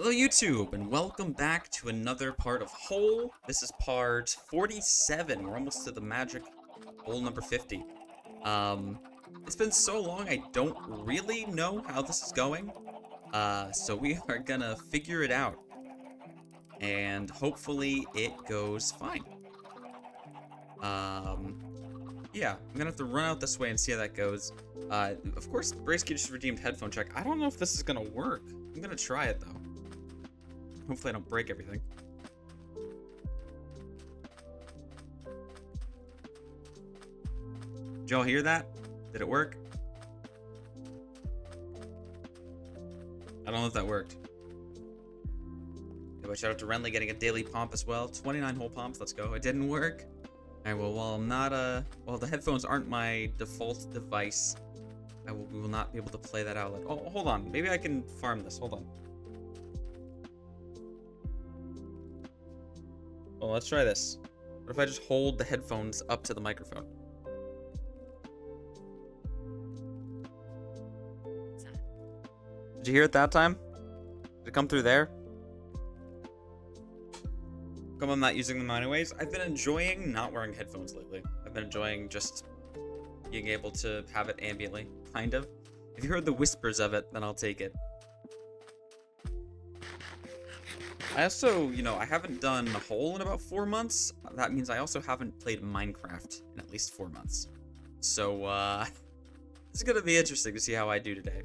Hello YouTube, and welcome back to another part of Hole. This is part 47. We're almost to the magic hole number 50. It's been so long, I don't really know how this is going. So we are gonna figure it out. And hopefully it goes fine. Yeah, I'm gonna have to run out this way and see how that goes. Of course, Bracekey just redeemed headphone check. I don't know if this is gonna work. I'm gonna try it though. Hopefully I don't break everything. Did y'all hear that? Did it work? I don't know if that worked. Yeah, but shout out to Renly getting a daily pomp as well. 29 whole pomps, let's go. It didn't work. Alright, well, while I'm not, while the headphones aren't my default device, we will not be able to play that out. Oh, hold on. Maybe I can farm this. Hold on. Well, let's try this. What if I just hold the headphones up to the microphone? Did you hear it that time? Did it come through there? Come, I'm not using them anyways. I've been enjoying not wearing headphones lately. I've been enjoying just being able to have it ambiently, kind of. If you heard the whispers of it, then I'll take it. I also, I haven't done a hole in about 4 months. That means I also haven't played Minecraft in at least 4 months. So, it's gonna be interesting to see how I do today.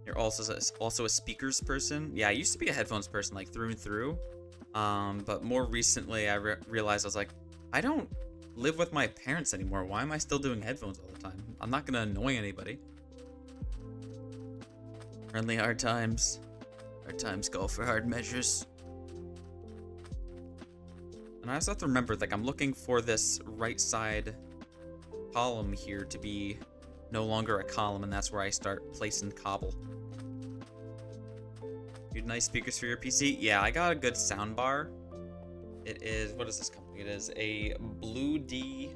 You're also a speakers person? Yeah, I used to be a headphones person, like, through and through. But more recently, I realized I was like, I don't live with my parents anymore. Why am I still doing headphones all the time? I'm not gonna annoy anybody. Friendly hard times. Hard times call for hard measures. And I also have to remember, like, I'm looking for this right side column here to be no longer a column, and that's where I start placing cobble. Dude, nice speakers for your PC? Yeah, I got a good sound bar. It is, what is this company? It is a Blue D,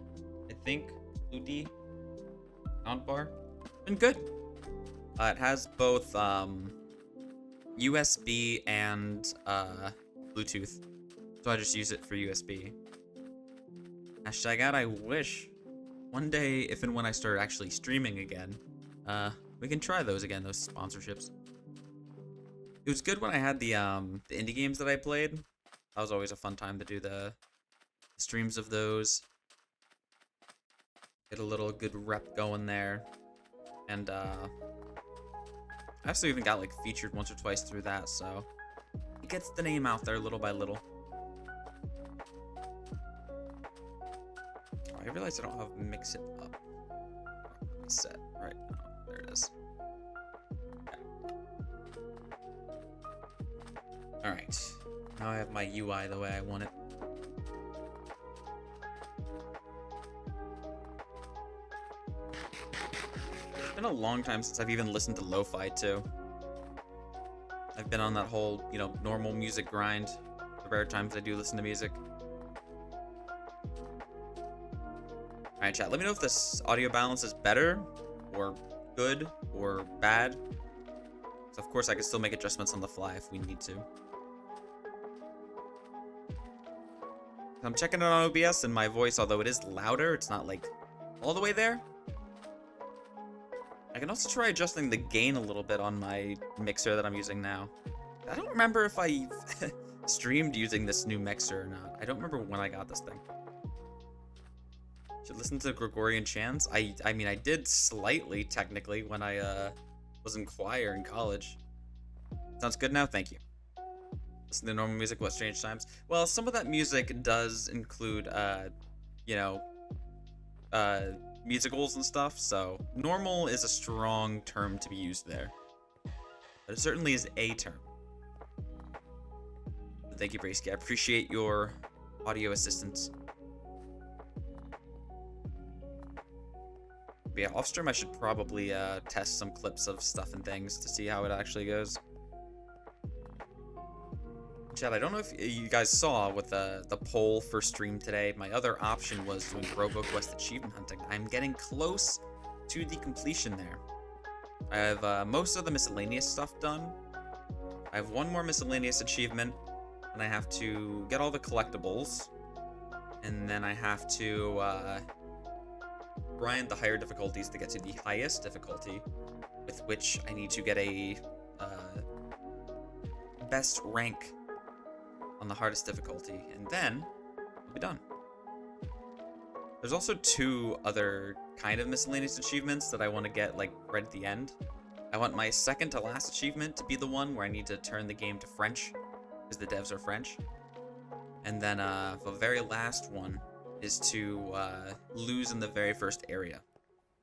I think, Blue D sound bar. Been good. It has both, USB and Bluetooth, so I just use it for USB. Hashtag ad, I wish one day, if and when I start actually streaming again, we can try those again, those sponsorships. It was good when I had the indie games that I played. That was always a fun time to do the streams of those. Get a little good rep going there, and I also even got, like, featured once or twice through that, so it gets the name out there little by little. Oh, I realized I don't have Mix It Up set right now. There it is. Okay. Alright. Now I have my UI the way I want it. It's been a long time since I've even listened to lo-fi too. I've been on that whole, normal music grind. The rare times I do listen to music. Alright, chat, let me know if this audio balance is better, or good, or bad. So of course I can still make adjustments on the fly if we need to. I'm checking it on OBS, and my voice, although it is louder, it's not, like, all the way there. I can also try adjusting the gain a little bit on my mixer that I'm using now. I don't remember if I streamed using this new mixer or not. I don't remember when I got this thing. Should listen to Gregorian chants. I mean, I did slightly, technically, when I was in choir in college. Sounds good now? Thank you. Listen to normal music, what strange times? Well, some of that music does include, musicals and stuff, so normal is a strong term to be used there. But it certainly is a term. Thank you, Bracekey. I appreciate your audio assistance. But yeah, off stream I should probably test some clips of stuff and things to see how it actually goes. Chad, I don't know if you guys saw with the poll for stream today, my other option was doing RoboQuest achievement hunting. I'm getting close to the completion there. I have most of the miscellaneous stuff done. I have one more miscellaneous achievement, and I have to get all the collectibles, and then I have to grind the higher difficulties to get to the highest difficulty, with which I need to get a best rank on the hardest difficulty, and then I'll be done. There's also 2 other kind of miscellaneous achievements that I want to get like right at the end. I want my second to last achievement to be the one where I need to turn the game to French, because the devs are French. And then the very last one is to lose in the very first area,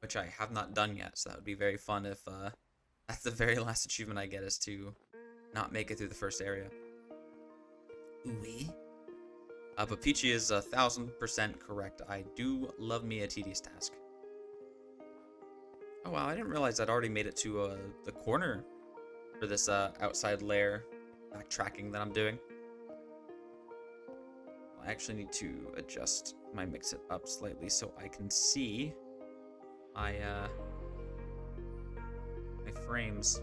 which I have not done yet, so that would be very fun if that's the very last achievement I get, is to not make it through the first area. Ooh-wee. But Peachy is 1000% correct. I do love me a tedious task. Oh wow, I didn't realize I'd already made it to the corner for this outside lair backtracking that I'm doing. I actually need to adjust my mix-it up slightly so I can see my my frames.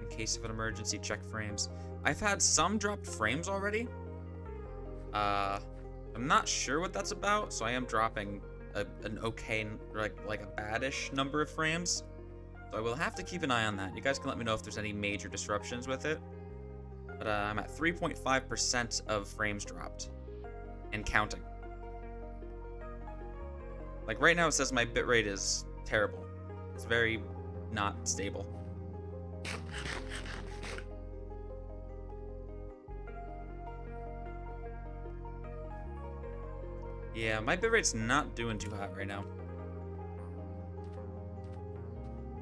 In case of an emergency, check frames. I've had some dropped frames already. I'm not sure what that's about, so I am dropping an okay, like a bad-ish number of frames. So I will have to keep an eye on that. You guys can let me know if there's any major disruptions with it. But I'm at 3.5% of frames dropped. And counting. Like right now it says my bitrate is terrible. It's very not stable. Yeah, my bitrate's not doing too hot right now.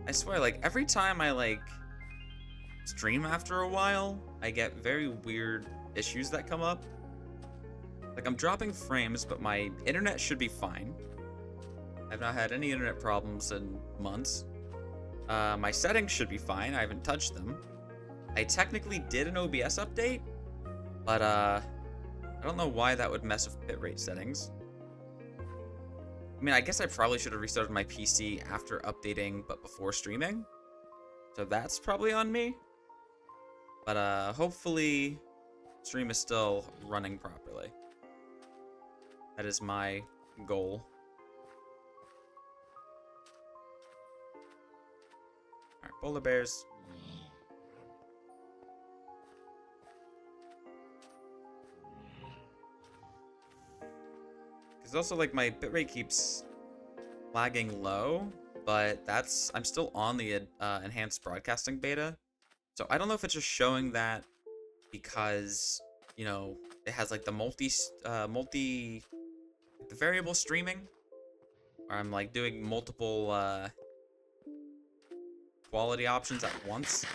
I swear, like, every time I, like, stream after a while, I get very weird issues that come up. Like, I'm dropping frames, but my internet should be fine. I've not had any internet problems in months. My settings should be fine. I haven't touched them. I technically did an OBS update, but, I don't know why that would mess with bitrate settings. I mean, I guess I probably should have restarted my PC after updating, but before streaming. So that's probably on me. But hopefully, stream is still running properly. That is my goal. Alright, polar bears. Because also, like, my bitrate keeps lagging low, but I'm still on the enhanced broadcasting beta. So I don't know if it's just showing that because, you know, it has like the the variable streaming, where I'm like doing multiple quality options at once.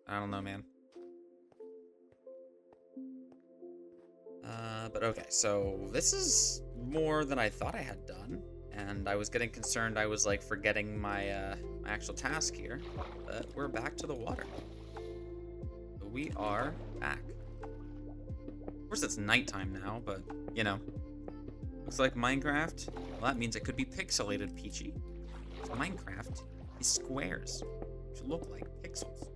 I don't know, man. But okay, so this is more than I thought I had done, and I was getting concerned I was like forgetting my my actual task here, but we're back to the water. So we are back. Of course it's nighttime now, but you know, looks like Minecraft. Well, that means it could be pixelated, Peachy. So Minecraft is squares, which look like pixels.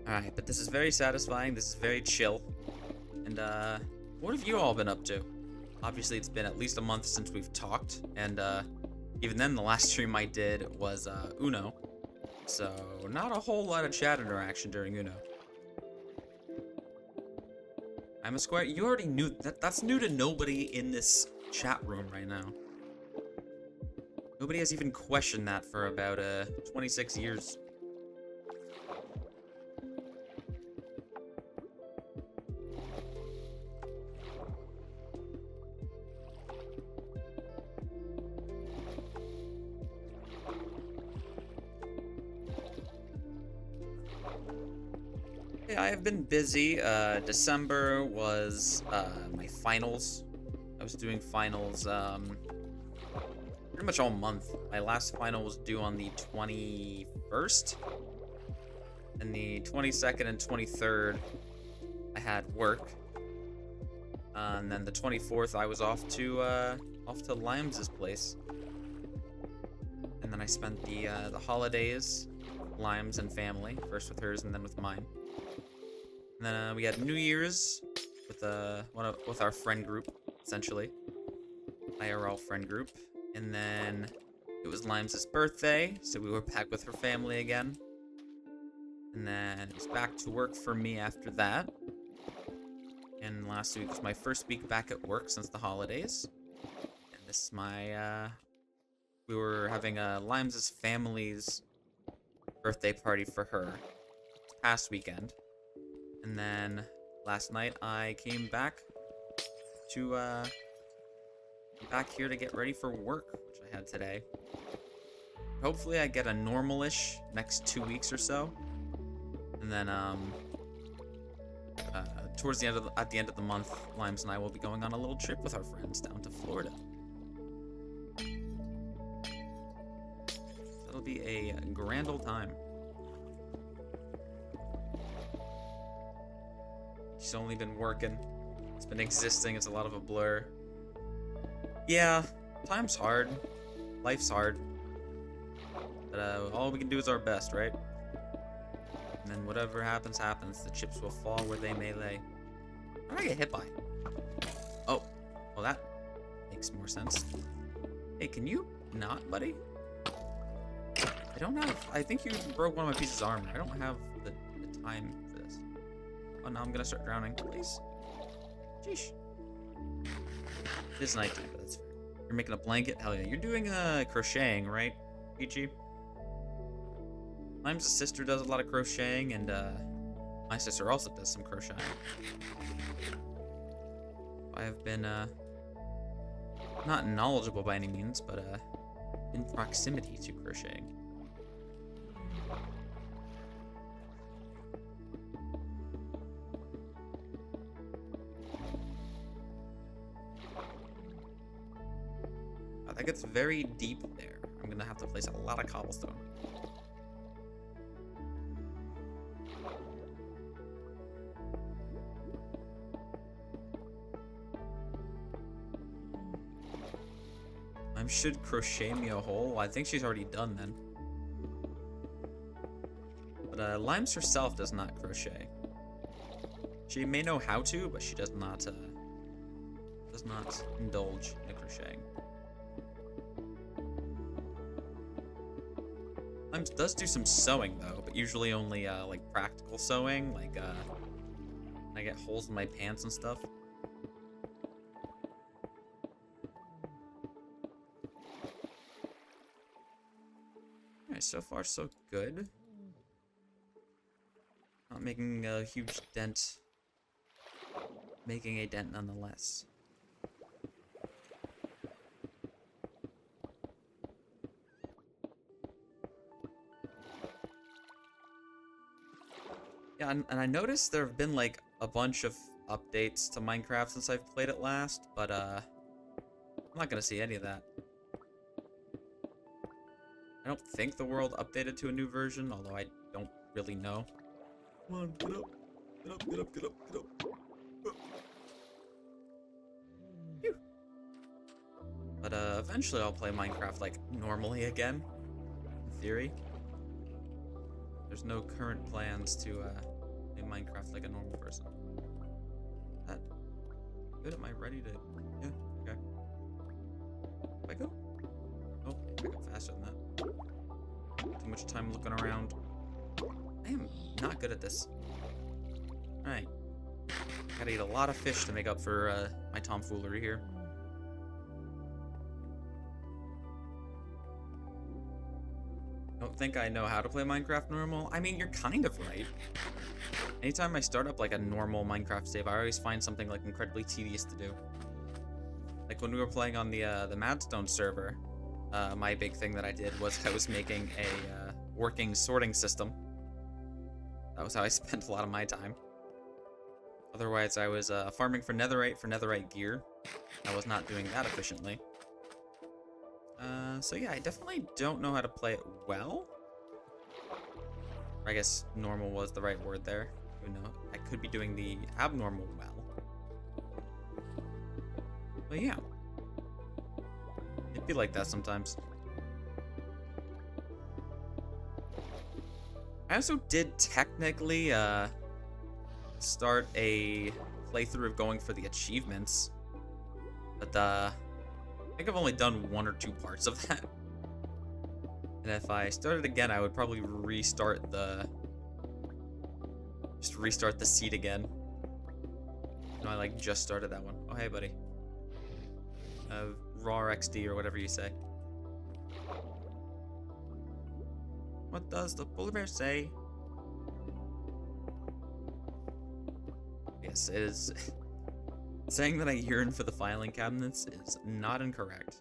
Alright, but this is very satisfying, this is very chill. And, what have you all been up to? Obviously, it's been at least a month since we've talked, and, even then, the last stream I did was, Uno. So, not a whole lot of chat interaction during Uno. I'm a square. You already knew that. That's new to nobody in this chat room right now. Nobody has even questioned that for about, 26 years. I have been busy. December was my finals. I was doing finals pretty much all month. My last final was due on the 21st. And the 22nd and 23rd, I had work. And then the 24th, I was off to Limes' place. And then I spent the holidays, Limes and family, first with hers and then with mine. And then we had New Year's with with our friend group, essentially, IRL friend group. And then it was Limes' birthday, so we were back with her family again. And then it was back to work for me after that. And last week was my first week back at work since the holidays. And this is my, we were having Limes' family's birthday party for her this past weekend. And then last night I came back to, back here to get ready for work, which I had today. Hopefully I get a normal-ish next 2 weeks or so. And then, towards the end of at the end of the month, Limes and I will be going on a little trip with our friends down to Florida. That'll be a grand old time. She's only been working. It's been existing. It's a lot of a blur. Yeah, time's hard. Life's hard. But all we can do is our best, right? And then whatever happens, happens. The chips will fall where they may lay. What did I get hit by? Oh, well that makes more sense. Hey, can you not, buddy? I don't have... I think you broke one of my pieces of armor. I don't have the time for this. Oh, now I'm gonna start drowning. Please. Sheesh. It is nighttime, but that's fair. You're making a blanket? Hell yeah. You're doing crocheting, right, Peachy? Lime's sister does a lot of crocheting, and my sister also does some crocheting. I have been not knowledgeable by any means, but in proximity to crocheting. That gets very deep there. I'm gonna have to place a lot of cobblestone. I should crochet me a hole. I think she's already done then. But Limes herself does not crochet. She may know how to, but she does not indulge in crocheting. Limes does do some sewing though, but usually only like practical sewing, like when I get holes in my pants and stuff. Alright, so far so good. Not making a huge dent. Making a dent nonetheless. Yeah, and I noticed there have been like a bunch of updates to Minecraft since I've played it last, but I'm not gonna see any of that. I don't think the world updated to a new version, although I don't really know. Come on, get up. Get up, get up, get up, get up. Phew. But eventually I'll play Minecraft like normally again, in theory. There's no current plans to play Minecraft like a normal person. That good? Am I ready to? Yeah. Okay. If I go? Oh, I got faster than that. Too much time looking around. I am not good at this. All right. Gotta eat a lot of fish to make up for my tomfoolery here. Don't think I know how to play Minecraft normal. I mean, you're kind of right. Anytime I start up like a normal Minecraft save, I always find something like incredibly tedious to do. Like when we were playing on the Madstone server, my big thing that I did was I was making a working sorting system. That was how I spent a lot of my time. Otherwise, I was farming for netherite gear. I was not doing that efficiently. So yeah, I definitely don't know how to play it well. I guess normal was the right word there. Even though I could be doing the abnormal well. But yeah. It'd be like that sometimes. I also did technically start a playthrough of going for the achievements, but I think I've only done 1 or 2 parts of that. And if I started again, I would probably restart the seed again. You know, I like just started that one. Oh hey buddy. Raw XD or whatever you say. What does the polar bear say? Yes, it is. Saying that I yearn for the filing cabinets is not incorrect.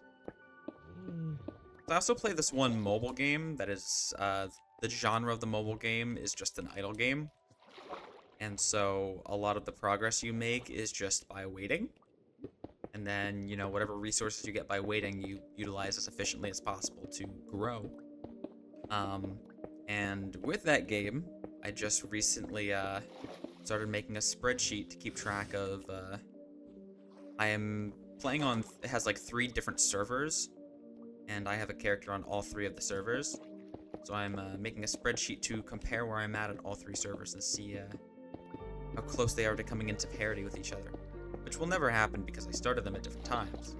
I also play this one mobile game that is, the genre of the mobile game is just an idle game. And so a lot of the progress you make is just by waiting. And then, you know, whatever resources you get by waiting, you utilize as efficiently as possible to grow. And with that game, I just recently started making a spreadsheet to keep track of. I am playing on. It has like 3 different servers, and I have a character on all 3 of the servers. So I'm making a spreadsheet to compare where I'm at all 3 servers and see how close they are to coming into parity with each other, which will never happen because I started them at different times.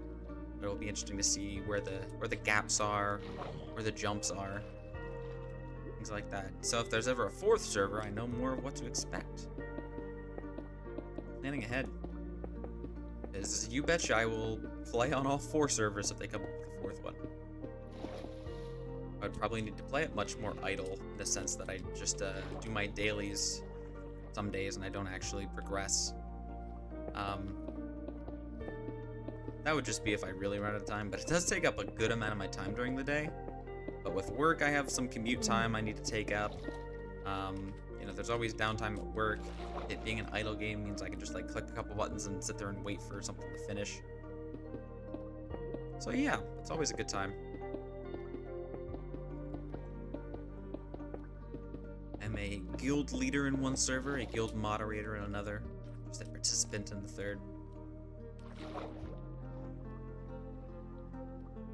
But it'll be interesting to see where the gaps are, where the jumps are. Things like that. So if there's ever a 4th server, I know more of what to expect. Planning ahead. Because you betcha I will play on all 4 servers if they come up with a 4th one. I'd probably need to play it much more idle, in the sense that I just do my dailies some days and I don't actually progress. That would just be if I really run out of time, but it does take up a good amount of my time during the day. But with work, I have some commute time I need to take up. You know, there's always downtime at work. It being an idle game means I can just like click a couple buttons and sit there and wait for something to finish. So yeah, it's always a good time. I'm a guild leader in one server, a guild moderator in another, just a participant in the third.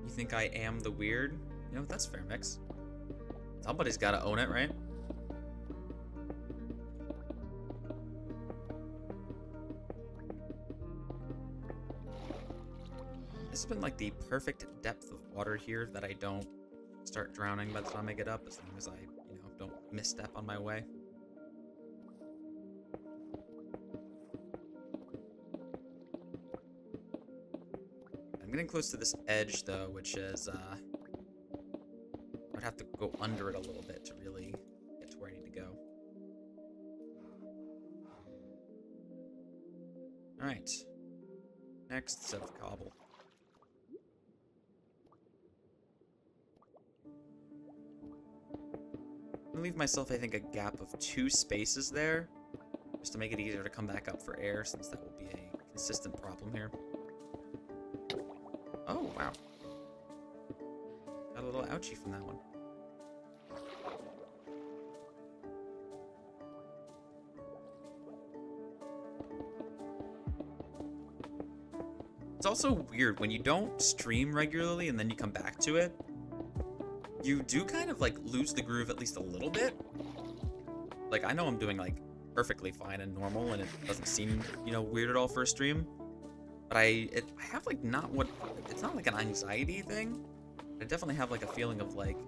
You think I am the weird? You know, that's fair mix. Somebody's gotta own it, right? This has been like the perfect depth of water here that I don't start drowning by the time I get up, as long as I, you know, don't misstep on my way. I'm getting close to this edge though, which is I'd have to go under it a little bit to really get to where I need to go. Alright. Next set of cobble. I'm gonna leave myself, I think, a gap of 2 spaces there, just to make it easier to come back up for air, since that will be a consistent problem here. Oh, wow. Got a little ouchie from that one. It's also weird when you don't stream regularly and then you come back to it. You do kind of like lose the groove at least a little bit. Like, I know I'm doing like perfectly fine and normal and it doesn't seem, you know, weird at all for a stream. But I have like it's not like an anxiety thing. I definitely have like a feeling of like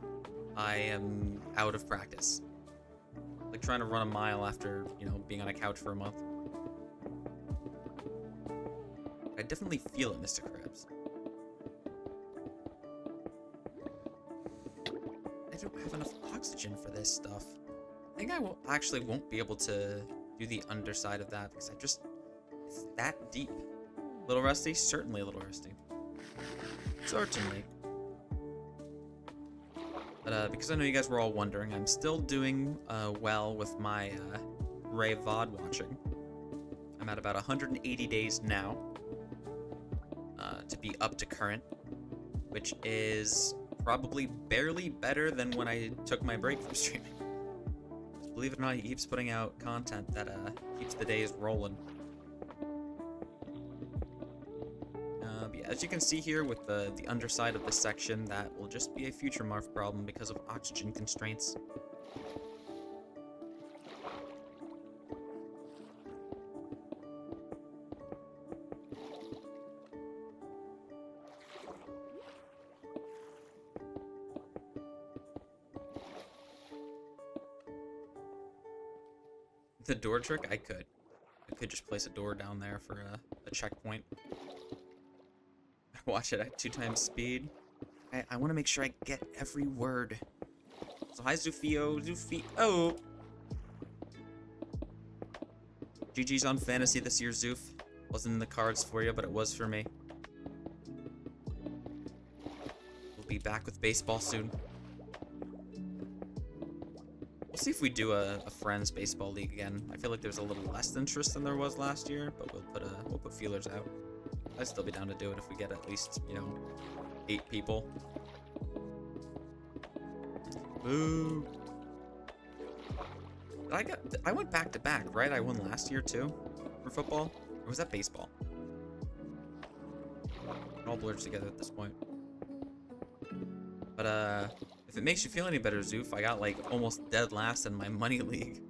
I am out of practice. Like trying to run a mile after, you know, being on a couch for a month. I definitely feel it, Mr. Krabs. I don't have enough oxygen for this stuff. I think I won't be able to do the underside of that because it's that deep. A little rusty? Certainly a little rusty. Certainly. But because I know you guys were all wondering, I'm still doing well with my Ray VOD watching. I'm at about 180 days now to be up to current, which is probably barely better than when I took my break from streaming. Believe it or not, he keeps putting out content that keeps the days rolling. as you can see here with the underside of this section, that will just be a future morph problem because of oxygen constraints. The door trick? I could just place a door down there for a checkpoint. Watch it at 2 times speed. I want to make sure I get every word. So hi Zufio, Zufio. GG's on fantasy this year, Zoof. Wasn't in the cards for you, but it was for me. We'll be back with baseball soon. We'll see if we do a friends baseball league again. I feel like there's a little less interest than there was last year, but we'll put feelers out. I'd still be down to do it if we get at least, you know, 8 people. Boo. I went back to back, right? I won last year too for football, or was that baseball? It all blurs together at this point. But if it makes you feel any better, Zoof, I got like almost dead last in my money league.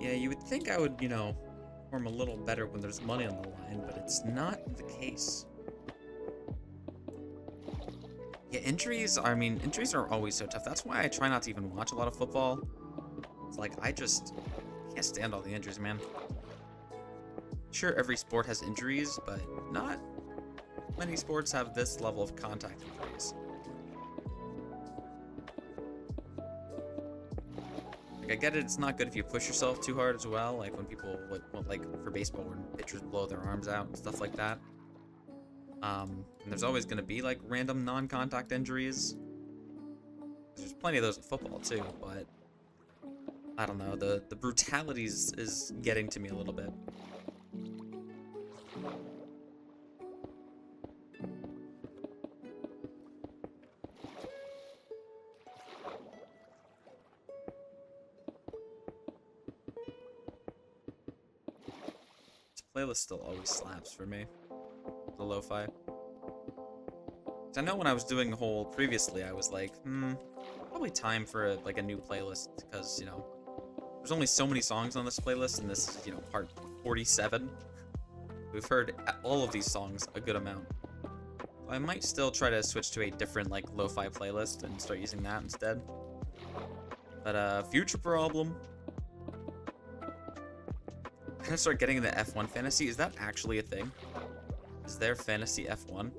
Yeah, you would think I would, you know, perform a little better when there's money on the line, but it's not the case. Yeah, injuries are always so tough. That's why I try not to even watch a lot of football. It's like, I can't stand all the injuries, man. Sure, every sport has injuries, but not many sports have this level of contact injuries. Like, I get it, it's not good if you push yourself too hard as well, like when people, like for baseball, when pitchers blow their arms out and stuff like that. And there's always going to be like random non-contact injuries. There's plenty of those in football too, but I don't know, the brutality is getting to me a little bit. This playlist still always slaps for me. The lo-fi. I know when I was doing the whole previously, I was like, probably time for a new playlist, because, you know, there's only so many songs on this playlist, and this is, you know, part 47. We've heard all of these songs a good amount. So I might still try to switch to a different, like, lo-fi playlist and start using that instead. But, future problem. I'm gonna start getting into F1 fantasy. Is that actually a thing? Is there fantasy F1?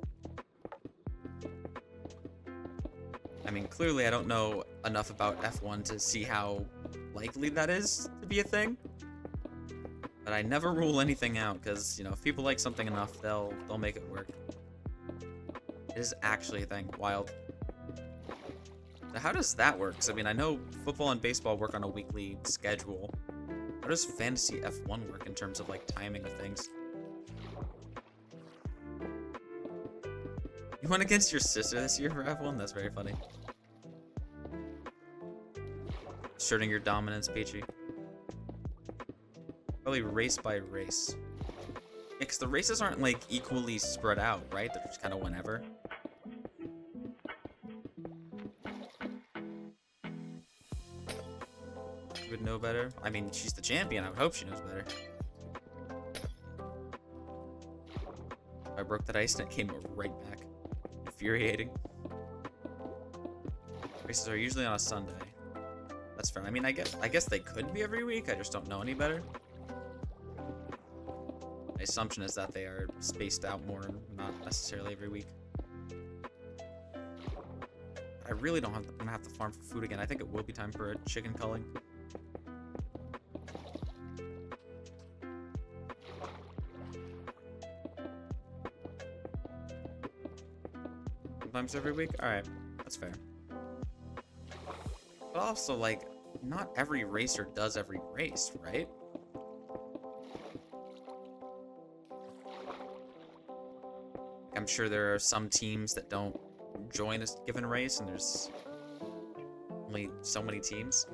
I mean, clearly I don't know enough about F1 to see how likely that is to be a thing. But I never rule anything out, because, you know, if people like something enough, they'll make it work. It is actually a thing. Wild. Now, how does that work? 'Cause, I mean, I know football and baseball work on a weekly schedule. How does fantasy F1 work in terms of, like, timing of things? You went against your sister this year for F1? That's very funny. Asserting your dominance, Peachy. Probably race by race. Yeah, because the races aren't, like, equally spread out, right? They're just kind of whenever. You would know better? I mean, she's the champion. I would hope she knows better. I broke that ice and it came right back. Infuriating. Races are usually on a Sunday. That's fair. I mean, I guess they could be every week. I just don't know any better. My assumption is that they are spaced out more, not necessarily every week. I really don't have. I'm gonna have to farm for food again. I think it will be time for a chicken culling. Sometimes every week? Alright, that's fair. But also, like, not every racer does every race, right? I'm sure there are some teams that don't join a given race, and there's only so many teams.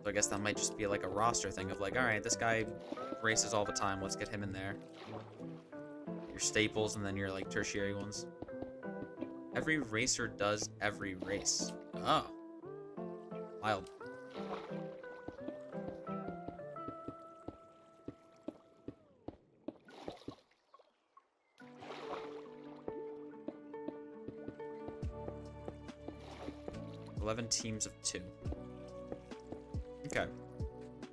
So I guess that might just be like a roster thing of like, all right, this guy races all the time. Let's get him in there. Your staples and then your like tertiary ones. Every racer does every race. Oh. Wild. $11 teams of 2. Okay.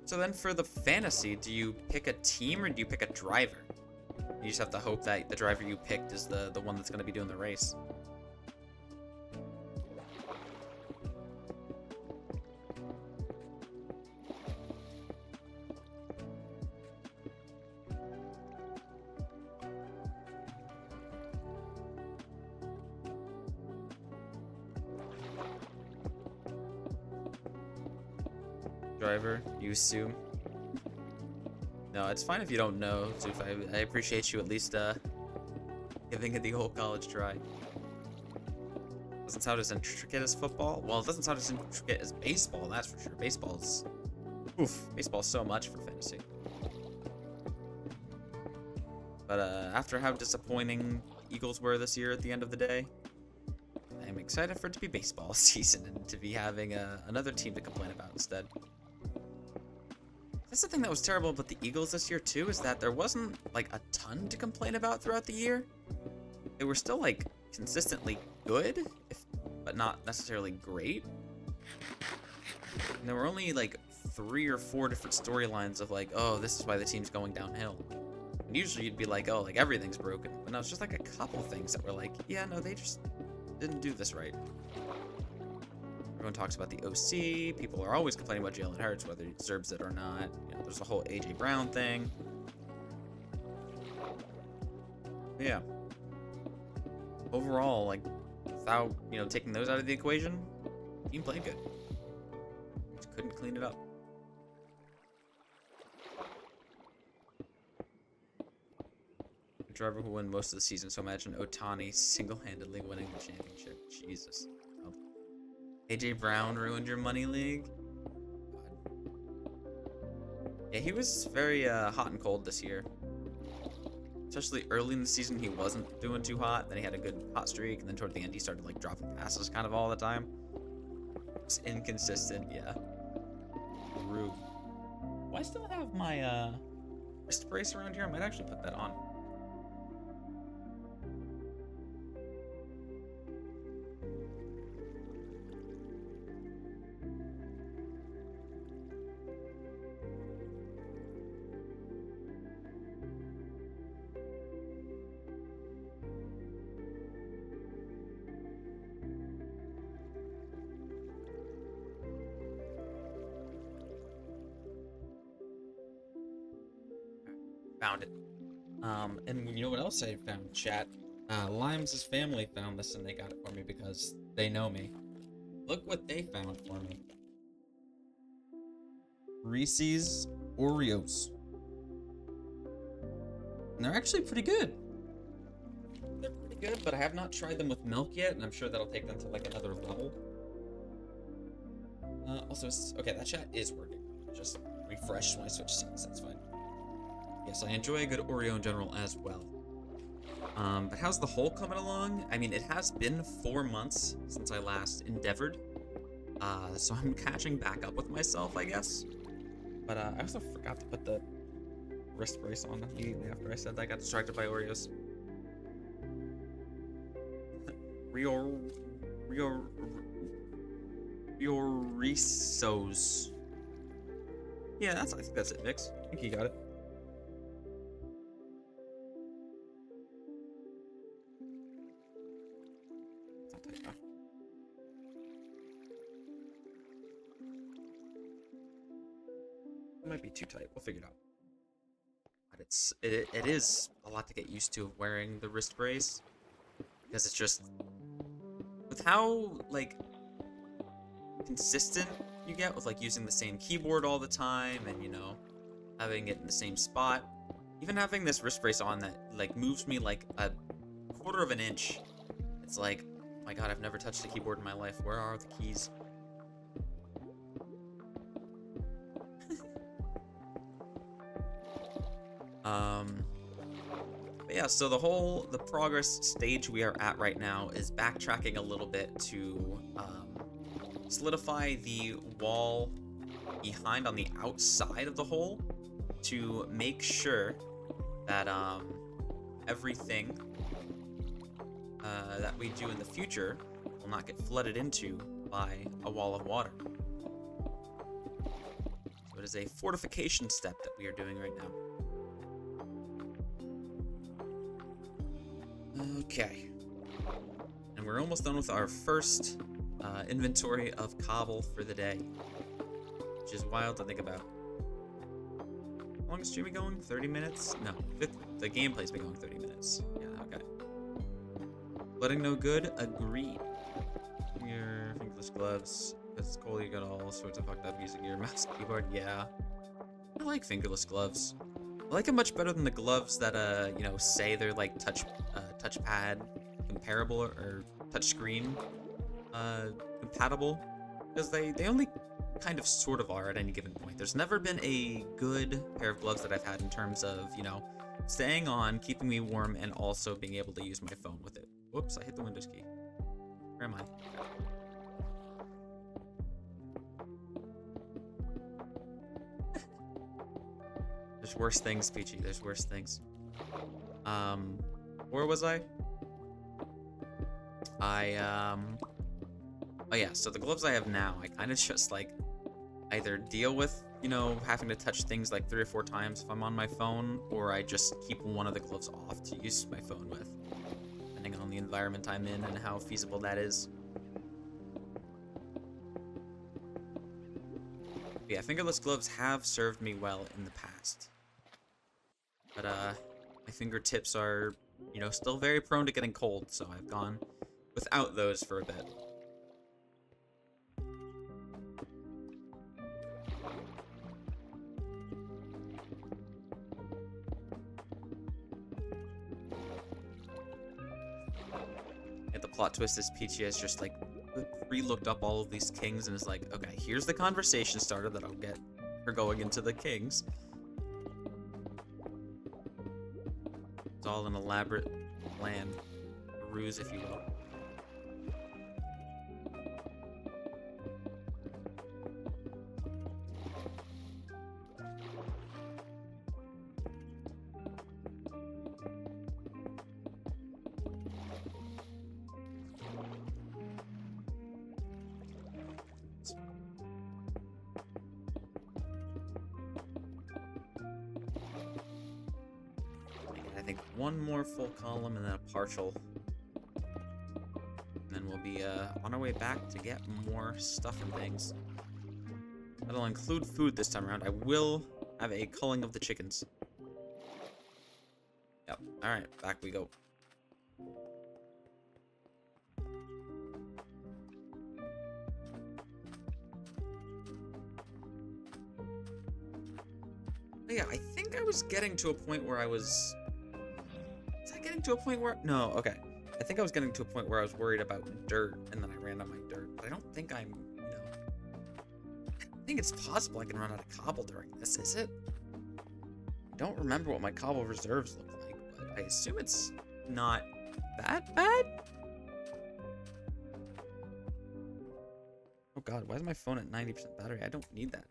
So then for the fantasy, do you pick a team or do you pick a driver? You just have to hope that the driver you picked is the one that's going to be doing the race. Driver, you assume. No, it's fine if you don't know, Zoof. I appreciate you at least giving it the whole college try. Doesn't sound as intricate as football. Well, it doesn't sound as intricate as baseball, that's for sure. Baseball's so much for fantasy. But after how disappointing Eagles were this year at the end of the day, I'm excited for it to be baseball season and to be having another team to complain about instead. That's the thing that was terrible about the Eagles this year too, is that there wasn't like a ton to complain about throughout the year. They were still like consistently good, but not necessarily great. And there were only like 3 or 4 different storylines of like, oh, this is why the team's going downhill. And usually you'd be like, oh, like everything's broken. But no, it's just like a couple things that were like, yeah, no, they just didn't do this right. Everyone talks about the OC. People are always complaining about Jalen Hurts, whether he deserves it or not. You know, there's the whole AJ Brown thing. But yeah. Overall, like, without, taking those out of the equation, team played good. Just couldn't clean it up. The driver who won most of the season, so imagine Ohtani single-handedly winning the championship. Jesus. AJ Brown ruined your money league? God. Yeah, he was very hot and cold this year. Especially early in the season, he wasn't doing too hot. Then he had a good hot streak, and then toward the end, he started like dropping passes kind of all the time. It's inconsistent, yeah. Rude. Do I still have my wrist brace around here? I might actually put that on. Found it. And you know what else I found, chat? Limes' family found this and they got it for me because they know me. Look what they found for me. Reese's Oreos. And they're actually pretty good. They're pretty good, but I have not tried them with milk yet, and I'm sure that'll take them to like another level. Also, okay, that chat is working. Just refresh when I switch scenes, that's fine. Yes, I enjoy a good Oreo in general as well. But how's the hole coming along? I mean, it has been 4 months since I last endeavored. So I'm catching back up with myself, I guess. But I also forgot to put the wrist brace on immediately after I said that. I got distracted by Oreos. Risos. Yeah, I think that's it, Vix. I think you got it. It might be too tight. We'll figure it out. But it is a lot to get used to wearing the wrist brace, because it's just with how like consistent you get with like using the same keyboard all the time and having it in the same spot. Even having this wrist brace on that, like, moves me, like, a quarter of an inch. It's like, oh my god, I've never touched a keyboard in my life. Where are the keys? But yeah, so the progress stage we are at right now is backtracking a little bit to solidify the wall behind on the outside of the hole to make sure that everything that we do in the future will not get flooded into by a wall of water. So it is a fortification step that we are doing right now. Okay. And we're almost done with our first inventory of cobble for the day, which is wild to think about. How long is stream been going? 30 minutes? No, the gameplay's been going 30 minutes. Yeah, okay. Letting no good? Agreed. Your fingerless gloves. That's cool, you got all sorts of fucked up using your mouse and keyboard. Yeah. I like fingerless gloves. I like it much better than the gloves that, you know, say they're like touchpad comparable or touchscreen compatible, because they only kind of sort of are at any given point. There's never been a good pair of gloves that I've had in terms of, you know, staying on, keeping me warm, and also being able to use my phone with it. Whoops, I hit the Windows key. Where am I? There's worse things, Peachy. There's worse things. Where was I? Oh yeah, so the gloves I have now, I kind of just, like, either deal with, you know, having to touch things like 3 or 4 times if I'm on my phone, or I just keep one of the gloves off to use my phone with, depending on the environment I'm in and how feasible that is. But yeah, fingerless gloves have served me well in the past. But, my fingertips are, you know, still very prone to getting cold, so I've gone without those for a bit. And the plot twist is Peachy has just, like, re-looked up all of these kings and is like, okay, here's the conversation starter that'll get her going into the kings. It's all an elaborate plan, a ruse, if you will. I think one more full column and then a partial. And then we'll be on our way back to get more stuff and things. That'll include food this time around. I will have a culling of the chickens. Yep. Alright, back we go. But yeah, I think I was getting to a point where I was... getting to a point where... No, okay. I think I was getting to a point where I was worried about dirt, and then I ran out of my dirt. But I don't think I'm, you know... I think it's possible I can run out of cobble during this, is it? I don't remember what my cobble reserves look like, but I assume it's not that bad? Oh god, why is my phone at 90% battery? I don't need that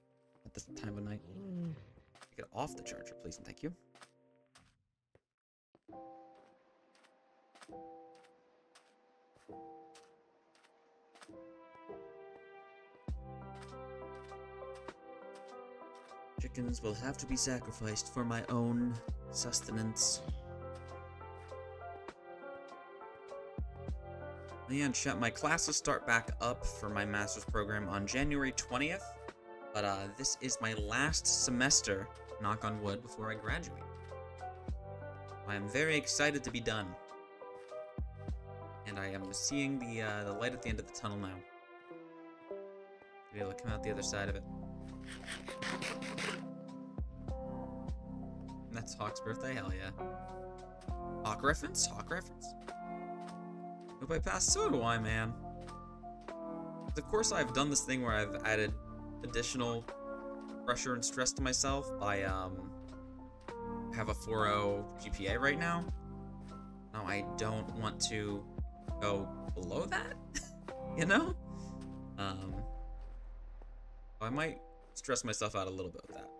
at this time of night. Take it off the charger, please, and thank you. Chickens will have to be sacrificed for my own sustenance. Yeah, and chat, my classes start back up for my master's program on January 20th, but this is my last semester, knock on wood, before I graduate. I am very excited to be done, and I am seeing the light at the end of the tunnel now. Be able to come out the other side of it. And That's Hawk's birthday? Hell yeah. Hawk reference? Hawk reference? Hope I passed. So do I, man. Of course, I've done this thing where I've added additional pressure and stress to myself by, I have a 4.0 GPA right now. No, I don't want to go below that, you know? I might stress myself out a little bit with that.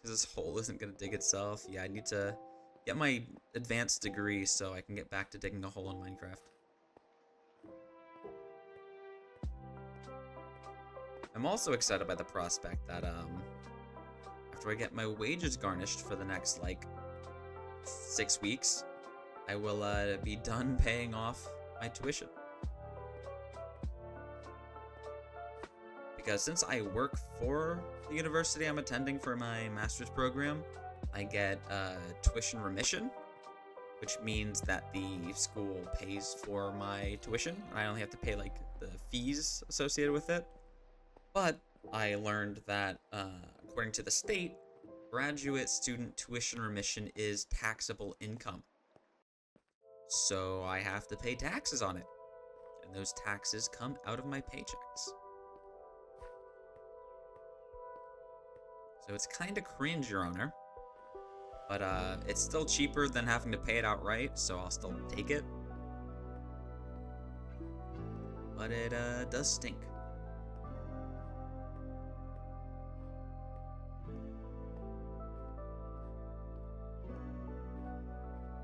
Because this hole isn't going to dig itself. Yeah, I need to get my advanced degree so I can get back to digging a hole in Minecraft. I'm also excited by the prospect that, after I get my wages garnished for the next, like, 6 weeks, I will, be done paying off my tuition. Because since I work for the university I'm attending for my master's program, I get, tuition remission, which means that the school pays for my tuition, and I only have to pay, like, the fees associated with it. But I learned that, according to the state, graduate student tuition remission is taxable income. So I have to pay taxes on it. And those taxes come out of my paychecks. So it's kind of cringe, Your Honor. But it's still cheaper than having to pay it outright, so I'll still take it. But it does stink.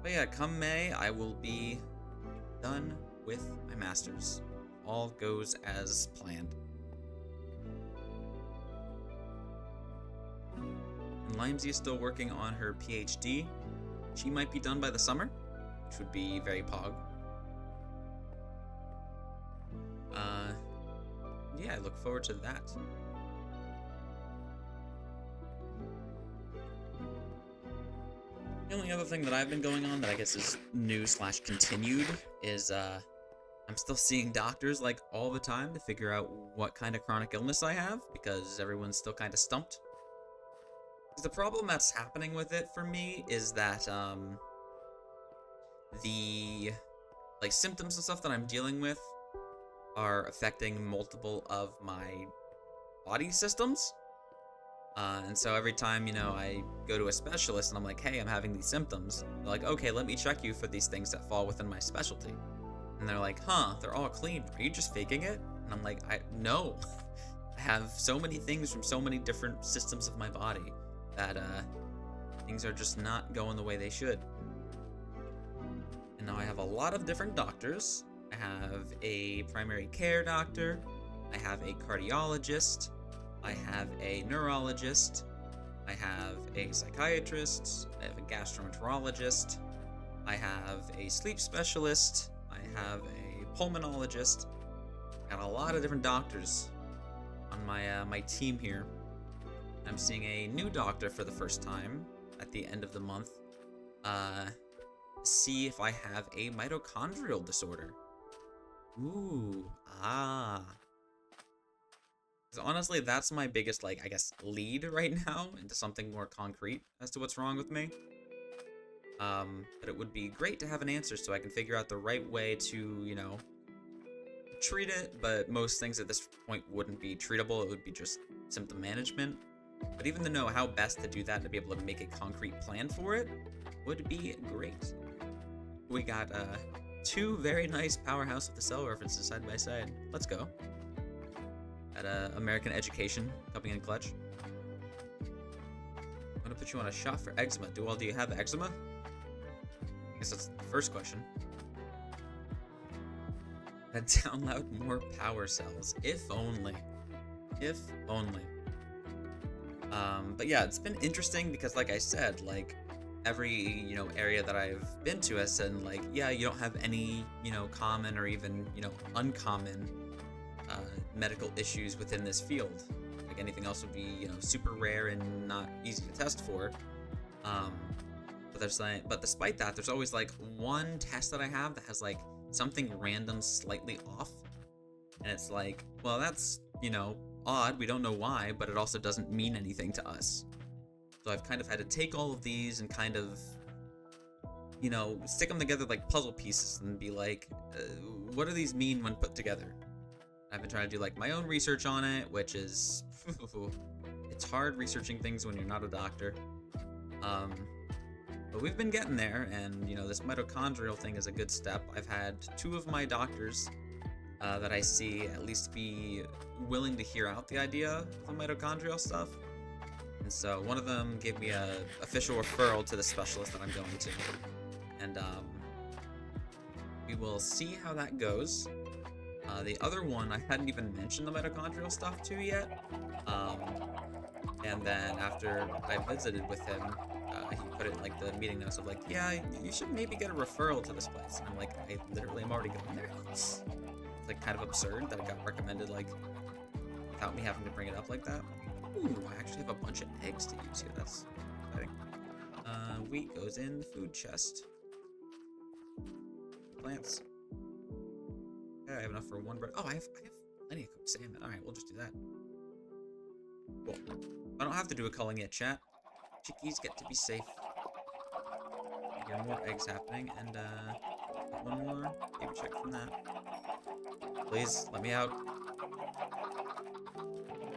But yeah, come May, I will be done with my master's. All goes as planned. And Limesy is still working on her PhD. She might be done by the summer, which would be very pog. Yeah, I look forward to that. The only other thing that I've been going on that I guess is new/continued is I'm still seeing doctors like all the time to figure out what kind of chronic illness I have because everyone's still kind of stumped. The problem that's happening with it for me is that the like symptoms and stuff that I'm dealing with are affecting multiple of my body systems. And so every time, you know, I go to a specialist and I'm like, hey, I'm having these symptoms, they're like, okay, let me check you for these things that fall within my specialty. And they're like, huh, they're all clean. Are you just faking it? And I'm like, no. I have so many things from so many different systems of my body that things are just not going the way they should. And now I have a lot of different doctors. I have a primary care doctor. I have a cardiologist. I have a neurologist, I have a psychiatrist, I have a gastroenterologist, I have a sleep specialist, I have a pulmonologist. Got a lot of different doctors on my team here. I'm seeing a new doctor for the first time at the end of the month. See if I have a mitochondrial disorder. Ooh, honestly, that's my biggest, like, I guess, lead right now into something more concrete as to what's wrong with me. But it would be great to have an answer so I can figure out the right way to, you know, treat it, but most things at this point wouldn't be treatable. It would be just symptom management. But even to know how best to do that and to be able to make a concrete plan for it would be great. We got, two very nice Powerhouse of the Cell references side by side. Let's go. At American Education coming in clutch. I'm gonna put you on a shot for eczema. Do you have eczema? I guess that's the first question. And download more power cells. If only. If only. But yeah, it's been interesting because, like I said, like every, you know, area that I've been to has said, like, yeah, you don't have any, you know, common or even, you know, uncommon medical issues within this field. Like anything else would be, you know, super rare and not easy to test for. But despite that, there's always like one test that I have that has like something random slightly off, and it's like, well, that's, you know, odd. We don't know why, but it also doesn't mean anything to us. So I've kind of had to take all of these and kind of, you know, stick them together like puzzle pieces and be like, what do these mean when put together? I've been trying to do like my own research on it, which is, it's hard researching things when you're not a doctor. But we've been getting there, and you know, this mitochondrial thing is a good step. I've had 2 of my doctors that I see at least be willing to hear out the idea of the mitochondrial stuff. And so one of them gave me a official referral to the specialist that I'm going to. And we will see how that goes. The other one, I hadn't even mentioned the mitochondrial stuff to yet. And then after I visited with him, he put it in like the meeting notes of like, yeah, you should maybe get a referral to this place. And I'm like, I literally am already going there. It's like kind of absurd that it got recommended like without me having to bring it up like that. Ooh, I actually have a bunch of eggs to use here. That's exciting. Wheat goes in the food chest. Plants. Okay, I have enough for 1 bread. Oh, I have plenty of cooked salmon. All right, we'll just do that. Cool. I don't have to do a culling yet, chat. Chickies get to be safe. There are more eggs happening, and 1 more baby chick from that. Please, let me out.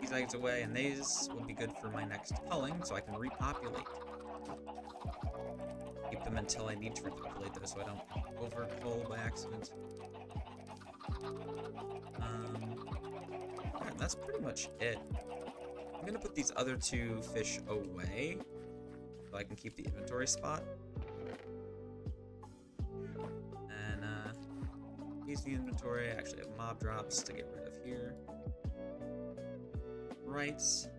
These eggs away, and these will be good for my next culling, so I can repopulate. Keep them until I need to repopulate those, so I don't over-cull by accident. Alright, that's pretty much it. I'm gonna put these other 2 fish away, so I can keep the inventory spot. And, use the inventory. I actually have mob drops to get rid of here. Rights.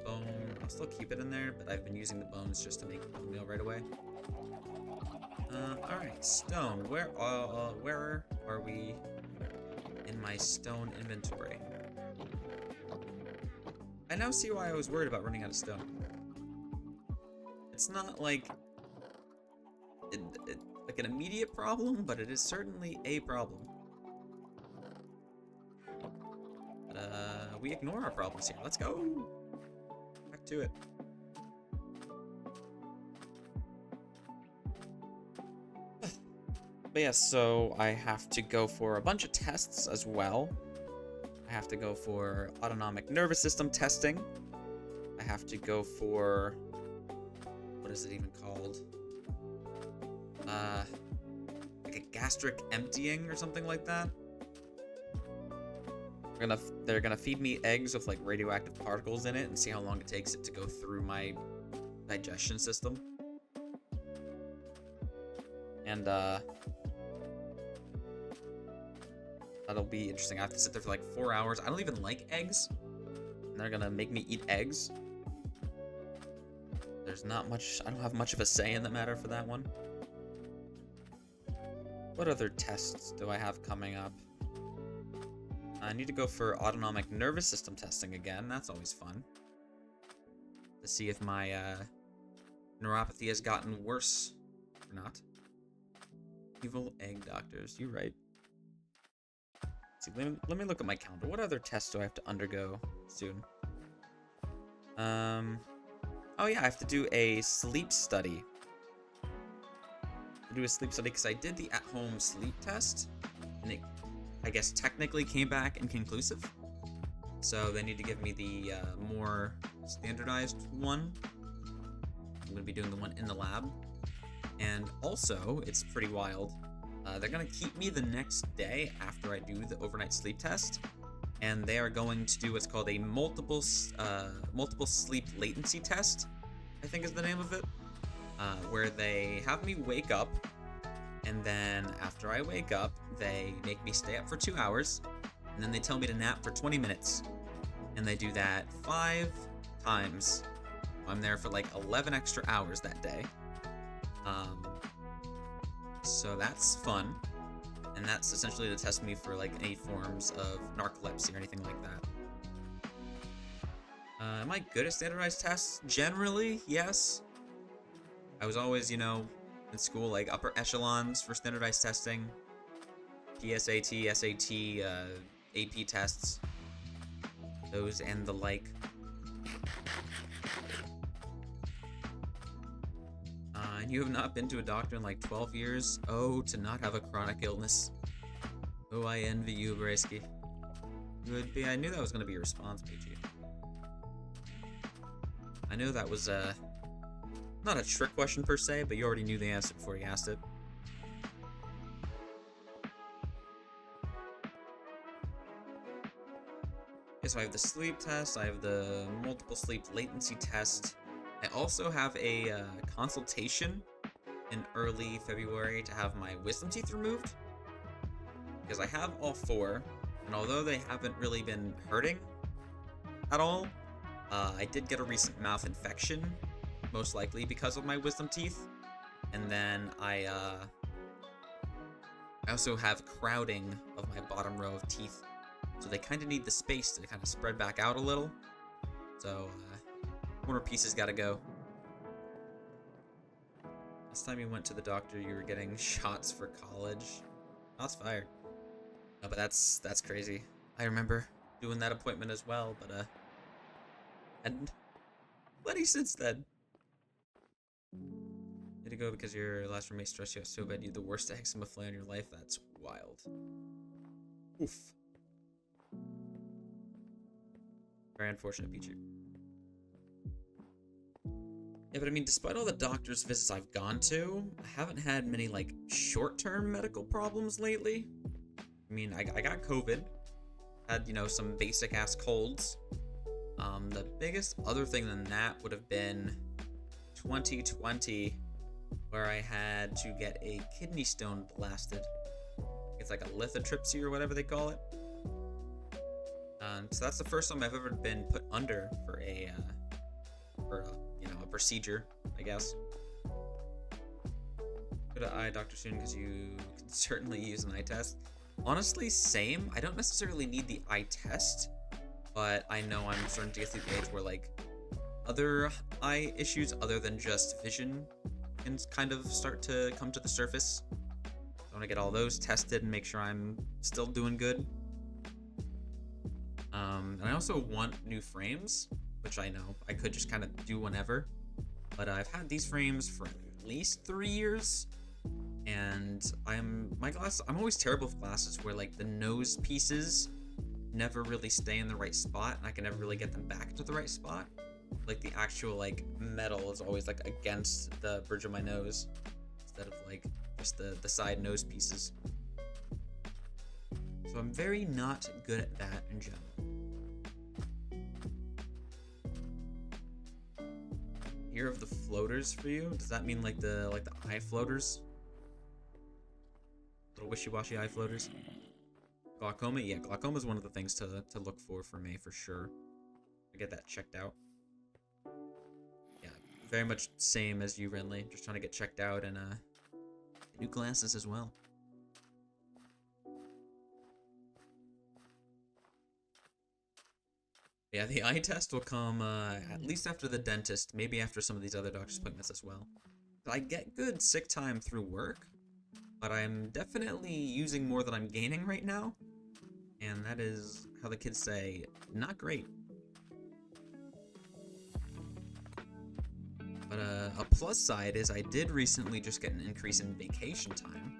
Bone. I'll still keep it in there, but I've been using the bones just to make bone meal right away. Alright, stone. Where are we in my stone inventory? I now see why I was worried about running out of stone. It's not like like an immediate problem, but it is certainly a problem. We ignore our problems here. Let's go. Back to it. But yeah, so I have to go for a bunch of tests as well. I have to go for autonomic nervous system testing. I have to go for, what is it even called? Like a gastric emptying or something like that. They're gonna feed me eggs with like radioactive particles in it and see how long it takes it to go through my digestion system. And that'll be interesting. I have to sit there for like 4 hours. I don't even like eggs. And they're gonna make me eat eggs. There's not much, I don't have much of a say in the matter for that one. What other tests do I have coming up? I need to go for autonomic nervous system testing again. That's always fun. To see if my neuropathy has gotten worse or not. Evil egg doctors, you're right. See, let me look at my calendar. What other tests do I have to undergo soon? Oh yeah, I have to do a sleep study. Because I did the at-home sleep test, and it, I guess, technically came back inconclusive. So they need to give me the more standardized one. I'm going to be doing the one in the lab. And also, it's pretty wild. They're going to keep me the next day after I do the overnight sleep test. And they are going to do what's called a multiple sleep latency test, I think is the name of it. Where they have me wake up, and then after I wake up, they make me stay up for 2 hours, and then they tell me to nap for 20 minutes. And they do that 5 times. I'm there for like 11 extra hours that day. So that's fun. And that's essentially to test me for like any forms of narcolepsy or anything like that. Am I good at standardized tests? Generally, yes. I was always, you know, in school, like upper echelons for standardized testing. PSAT, SAT, AP tests. Those and the like. you have not been to a doctor in like 12 years? Oh, to not have a chronic illness. Oh, I envy you, Brasky. You would be. I knew that was going to be your response, PG. I knew that was, not a trick question per se, but you already knew the answer before you asked it. Okay, so I have the sleep test, I have the multiple sleep latency test. I also have a consultation in early February to have my wisdom teeth removed. Because I have all 4, and although they haven't really been hurting at all, I did get a recent mouth infection, most likely because of my wisdom teeth. And then I also have crowding of my bottom row of teeth. So they kind of need the space to kind of spread back out a little. So, corner pieces gotta go. Last time you went to the doctor, you were getting shots for college. Shots fired. No, but that's crazy. I remember doing that appointment as well, but, and plenty since then. Did it go because your last roommate stressed you out so bad you had the worst eczema flare in your life? That's wild. Oof. Very unfortunate, Pichu. Yeah, but I mean, despite all the doctor's visits I've gone to, I haven't had many, like, short-term medical problems lately. I mean, I got COVID. Had, you know, some basic-ass colds. The biggest other thing than that would have been 2020, where I had to get a kidney stone blasted. It's like a lithotripsy or whatever they call it. So that's the first time I've ever been put under for a you know, a procedure, I guess. Go to eye doctor soon because you can certainly use an eye test. Honestly, same. I don't necessarily need the eye test, but I know I'm starting to get to the age where, like, other eye issues other than just vision can kind of start to come to the surface. I want to get all those tested and make sure I'm still doing good. And I also want new frames, which I know I could just kind of do whenever, but I've had these frames for at least 3 years, and I'm always terrible with glasses where, like, the nose pieces never really stay in the right spot, and I can never really get them back into the right spot. Like, the actual, like, metal is always, like, against the bridge of my nose instead of, like, just the side nose pieces. So I'm very not good at that in general. Year of the floaters for you? Does that mean like the eye floaters? Little wishy-washy eye floaters? Glaucoma? Yeah, glaucoma is one of the things to look for me, for sure. I get that checked out. Yeah, very much same as you, Renly. Just trying to get checked out and new glasses as well. Yeah, the eye test will come at least after the dentist, maybe after some of these other doctor's appointments as well. I get good sick time through work, but I'm definitely using more than I'm gaining right now, and that is, how the kids say, not great. But a plus side is I did recently just get an increase in vacation time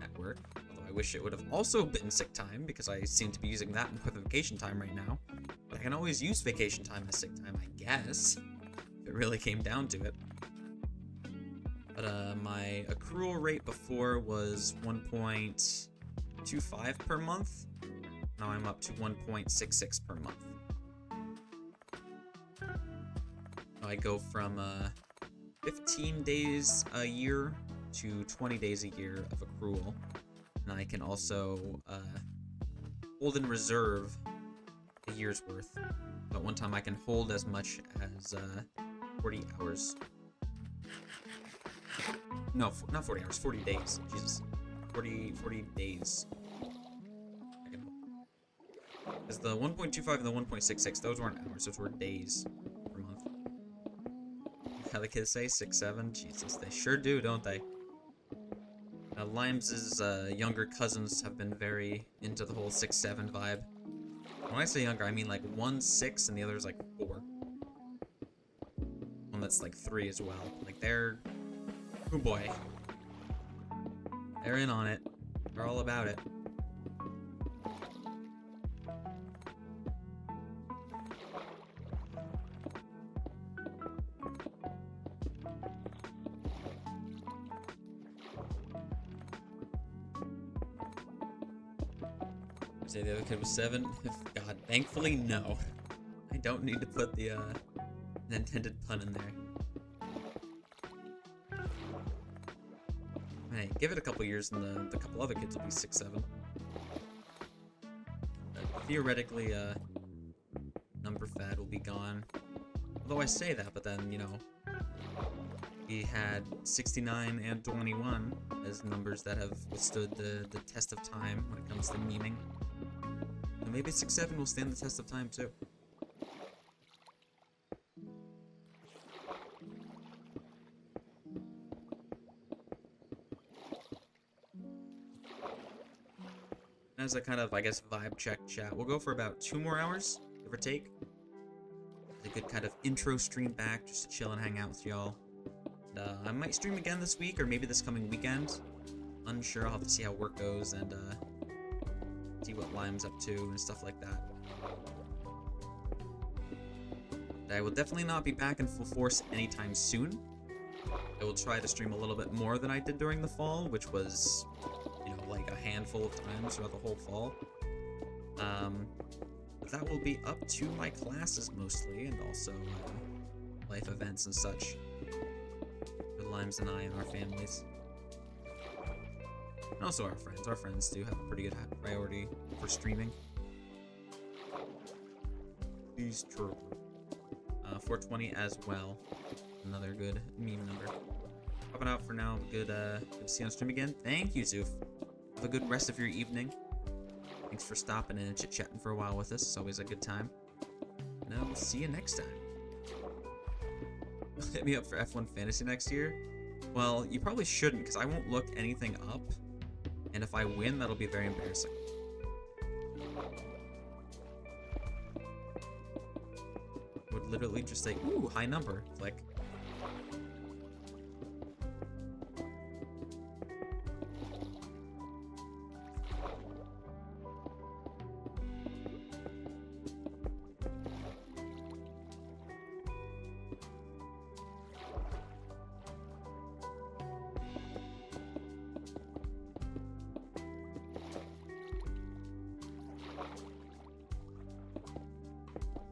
at work, although I wish it would have also been sick time, because I seem to be using that in vacation time right now. But I can always use vacation time as sick time, I guess, if it really came down to it. But my accrual rate before was 1.25 per month. Now I'm up to 1.66 per month. I go from 15 days a year to 20 days a year of accrual. And I can also hold in reserve a year's worth. But one time I can hold as much as 40 hours. No, not 40 hours, 40 days. Jesus. 40 days. Because the 1.25 and the 1.66, those weren't hours, those were days per month. How the kids say, 6, 7? Jesus, they sure do, don't they? Limes' younger cousins have been very into the whole 6, 7 vibe. When I say younger, I mean like 1's 6 and the other's like 4. One that's like 3 as well. Like they're Oh boy. They're in on it. They're all about it. Say the other kid was 7. God, thankfully, no. I don't need to put the intended pun in there. Hey, give it a couple years and the couple other kids will be 6, 7. Theoretically, number fad will be gone. Although I say that, but then, you know, we had 69 and 21 as numbers that have withstood the test of time when it comes to meaning. And maybe 6, 7 will stand the test of time too. As a kind of, I guess, vibe check chat, we'll go for about 2 more hours, give or take. It's a good kind of intro stream back, just to chill and hang out with y'all. I might stream again this week, or maybe this coming weekend. Unsure, I'll have to see how work goes, and see what Lime's up to, and stuff like that. I will definitely not be back in full force anytime soon. I will try to stream a little bit more than I did during the fall, which was, you know, like a handful of times throughout the whole fall. But that will be up to my classes mostly, and also life events and such. For Limes and I and our families. And also our friends. Our friends do have a pretty good priority for streaming. He's true. 420 as well. Another good meme number. Popping out for now. Good to see you on stream again. Thank you, Zoof. Have a good rest of your evening. Thanks for stopping in and chit-chatting for a while with us. It's always a good time. And we'll see you next time. Hit me up for F1 Fantasy next year. Well, you probably shouldn't, because I won't look anything up. And if I win, that'll be very embarrassing. Would literally just say, ooh, high number. Click.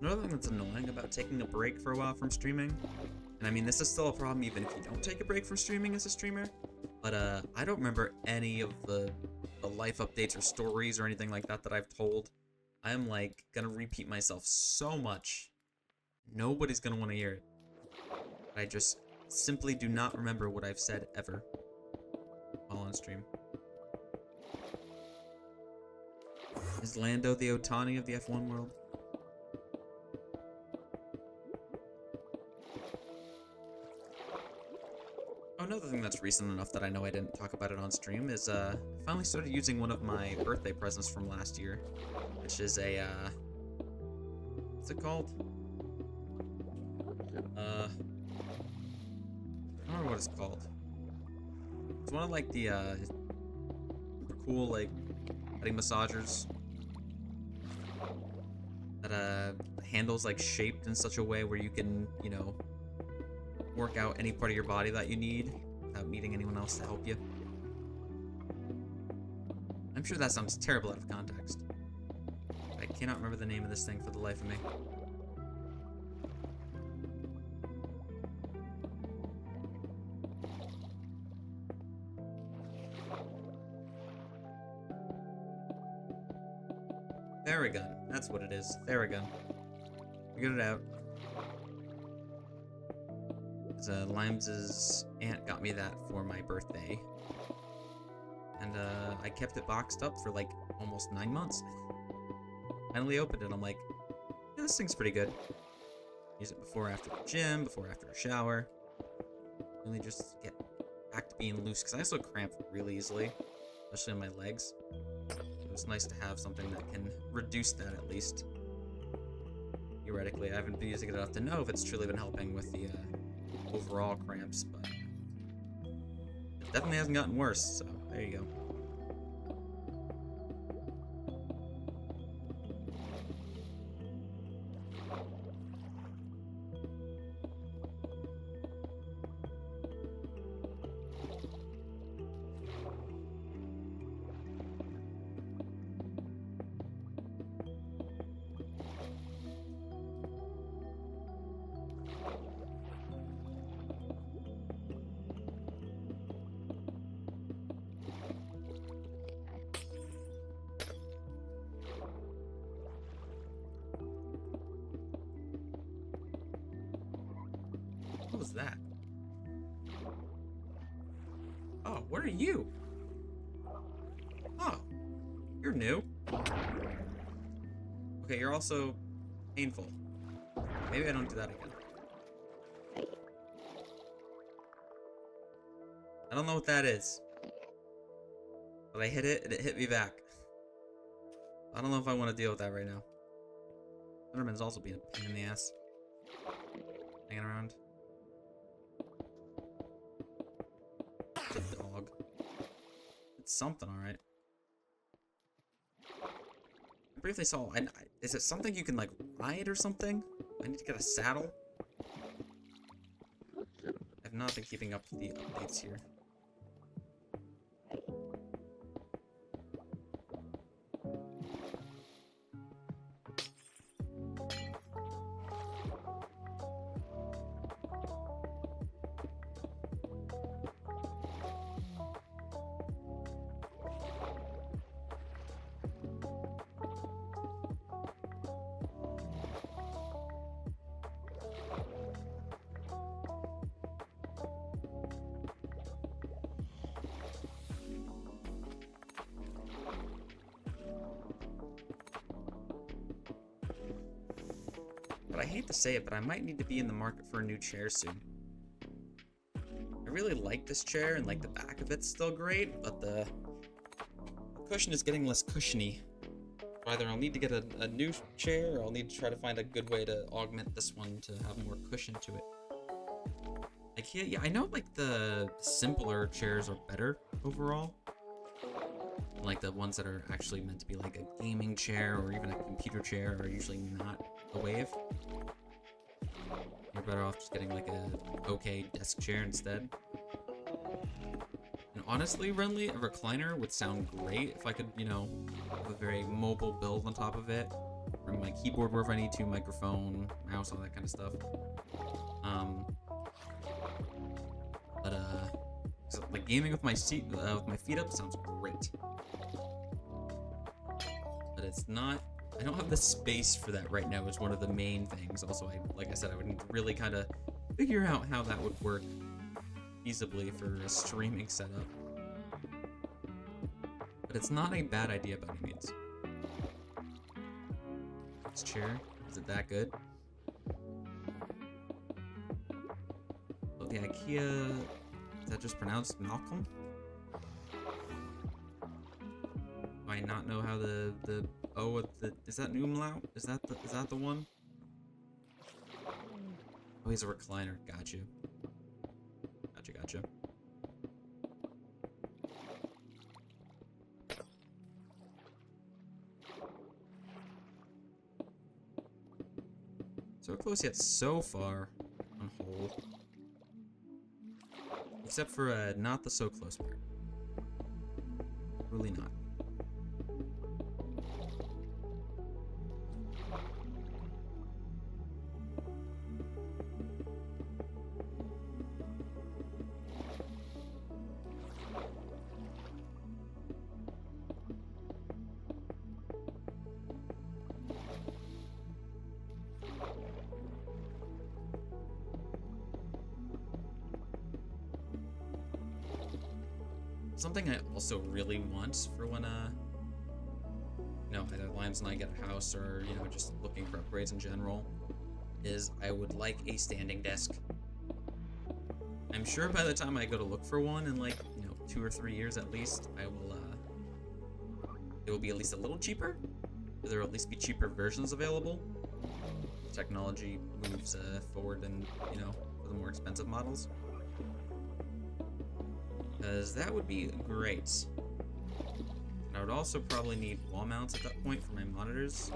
Another thing that's annoying about taking a break for a while from streaming, and I mean this is still a problem even if you don't take a break from streaming as a streamer, but I don't remember any of the life updates or stories or anything like that I've told. I am like gonna repeat myself so much. Nobody's gonna want to hear it. I just simply do not remember what I've said ever while on stream. Is Lando the Otani of the F1 world? Another thing that's recent enough that I know I didn't talk about it on stream is I finally started using one of my birthday presents from last year, which is a what's it called? I don't remember what it's called. It's one of like the super cool like head massagers that handles like shaped in such a way where you can, you know, work out any part of your body that you need without needing anyone else to help you. I'm sure that sounds terrible out of context. I cannot remember the name of this thing for the life of me. Theragun. That's what it is. Theragun. Figured it out. Limes' aunt got me that for my birthday. And I kept it boxed up for like almost 9 months. Finally opened it, I'm like, yeah, this thing's pretty good. Use it before after the gym, before after a shower. Really just get back to being loose, because I also cramp really easily, especially in my legs. So it's nice to have something that can reduce that at least. Theoretically, I haven't been using it enough to know if it's truly been helping with the overall cramps, but Definitely hasn't gotten worse, so there you go. What was that? Oh, what are you? Oh, you're new. Okay, you're also painful. Maybe I don't do that again. I don't know what that is. But I hit it and it hit me back. I don't know if I want to deal with that right now. Enderman's also being a pain in the ass. Hanging around. It's a dog. It's something, alright. I briefly saw. Is it something you can, like, ride or something? I need to get a saddle. I've not been keeping up to the updates here. But I hate to say it, but I might need to be in the market for a new chair soon. I really like this chair, and like the back of it's still great, but the cushion is getting less cushiony. Either I'll need to get a new chair, or I'll need to try to find a good way to augment this one to have more cushion to it. Like, yeah, I know like the simpler chairs are better overall. Like the ones that are actually meant to be like a gaming chair or even a computer chair are usually not a wave. You're better off just getting like a okay desk chair instead. And honestly, Renly, a recliner would sound great if I could, you know, have a very mobile build on top of it. Bring my keyboard wherever I need to, microphone, mouse, all that kind of stuff. So, like gaming with my feet up sounds great. But it's not. I don't have the space for that right now. Is one of the main things. Also, like I said, I would need to really kind of figure out how that would work feasibly for a streaming setup. But it's not a bad idea by any means. This chair, is it that good? Well, the IKEA. Is that just pronounced Malcolm? Do I not know how the is that an umlaut? Is that the one? Oh, he's a recliner. Got you. Gotcha. So close yet so far on hold. Except for not the so close part. Really not. Something I also really want for when, you know, either Limes and I get a house or, you know, just looking for upgrades in general, is I would like a standing desk. I'm sure by the time I go to look for one in, like, you know, 2 or 3 years at least, it will be at least a little cheaper. There will at least be cheaper versions available. Technology moves forward and, you know, for the more expensive models. because that would be great. And I would also probably need wall mounts at that point for my monitors,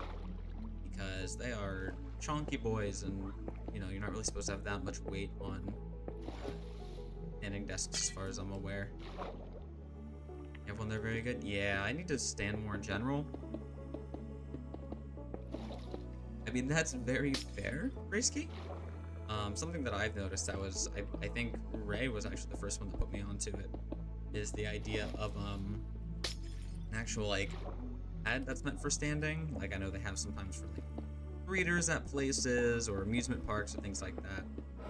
because they are chonky boys, and you know, you're not really supposed to have that much weight on standing desks as far as I'm aware. Everyone there very good? Yeah, I need to stand more in general. I mean, that's very fair, Graysky. Something that I've noticed that was, I think Ray was actually the first one that put me onto it, is the idea of an actual like ad that's meant for standing. Like I know they have sometimes for like readers at places or amusement parks or things like that,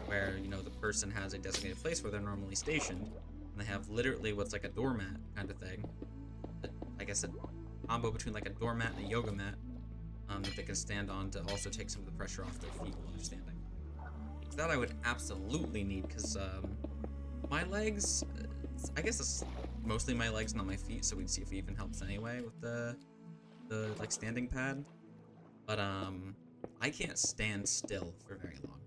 where you know the person has a designated place where they're normally stationed, and they have literally what's like a doormat kind of thing. I guess a combo between like a doormat and a yoga mat that they can stand on to also take some of the pressure off their feet while they're standing. So that I would absolutely need, because my legs, I guess it's mostly my legs, not my feet, so we'd see if it even helps anyway with the like standing pad. But I can't stand still for very long.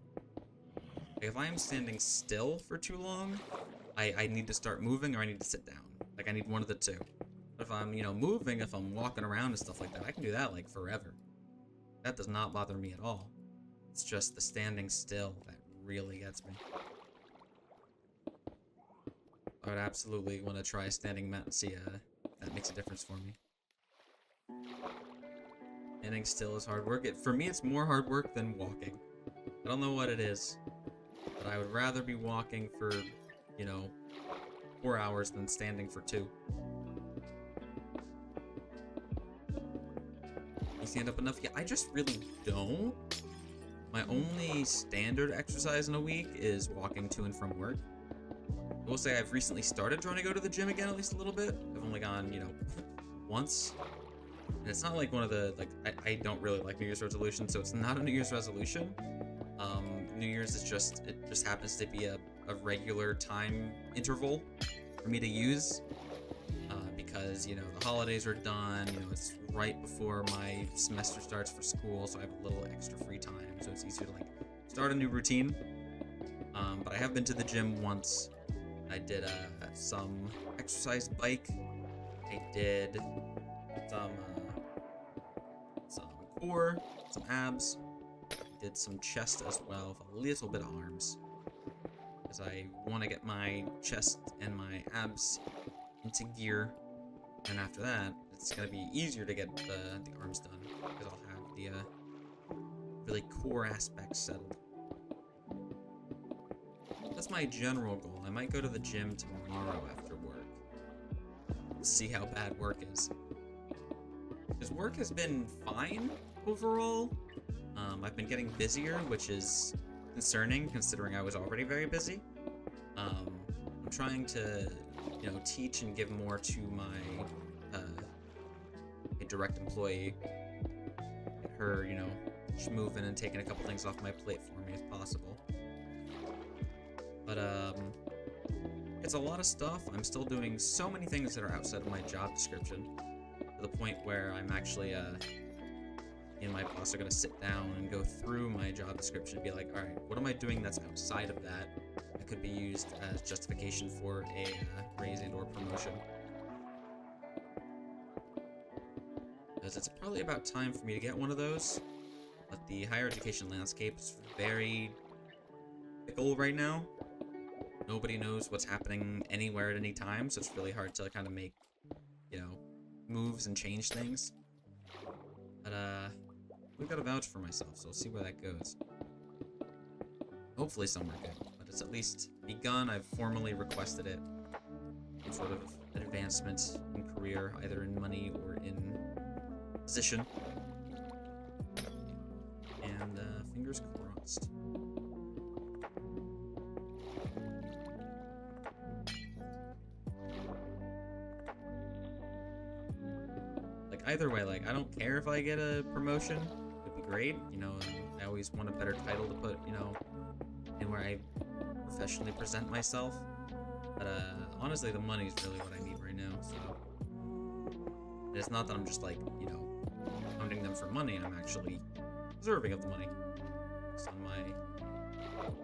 Like, if I am standing still for too long, I need to start moving or I need to sit down. Like I need one of the two. But if I'm, you know, moving, if I'm walking around and stuff like that, I can do that like forever. That does not bother me at all. It's just the standing still that really gets me. I would absolutely want to try a standing mat and see if that makes a difference for me. Standing still is hard work. For me, it's more hard work than walking. I don't know what it is, but I would rather be walking for, you know, 4 hours than standing for 2. You stand up enough? Yeah, I just really don't. My only standard exercise in a week is walking to and from work. I will say I've recently started trying to go to the gym again, at least a little bit. I've only gone, you know, once. And it's not like one of the, like, I don't really like New Year's resolutions, so it's not a New Year's resolution. New Year's is just, it just happens to be a regular time interval for me to use. Because, you know, the holidays are done, you know, it's right before my semester starts for school, so I have a little extra free time, so it's easier to, like, start a new routine. But I have been to the gym once. I did some exercise bike. I did some core, some abs. I did some chest as well, with a little bit of arms, because I want to get my chest and my abs into gear. And after that, it's going to be easier to get the arms done, because I'll have the really core aspects settled. That's my general goal. I might go to the gym tomorrow after work. See how bad work is. Because work has been fine overall. I've been getting busier, which is concerning considering I was already very busy. I'm trying to, you know, teach and give more to my a direct employee. Get her, you know, moving and taking a couple things off my plate for me if possible. But it's a lot of stuff. I'm still doing so many things that are outside of my job description, to the point where I'm actually me and my boss are gonna sit down and go through my job description and be like, all right, what am I doing that's outside of that could be used as justification for a raise and or promotion? Because it's probably about time for me to get one of those. But the higher education landscape is very fickle right now. Nobody knows what's happening anywhere at any time, so it's really hard to kind of make, you know, moves and change things. But we've got to vouch for myself, so we'll see where that goes. Hopefully somewhere good, but it's at least begun. I've formally requested it. Some sort of advancement in career, either in money or in position. And fingers crossed. Like, either way, like, I don't care if I get a promotion. It'd be great, you know. I always want a better title to put, you know, in where I professionally present myself. But honestly, the money's really what I need right now, so it's not that I'm just like, you know, hounding them for money. I'm actually deserving of the money. Based on my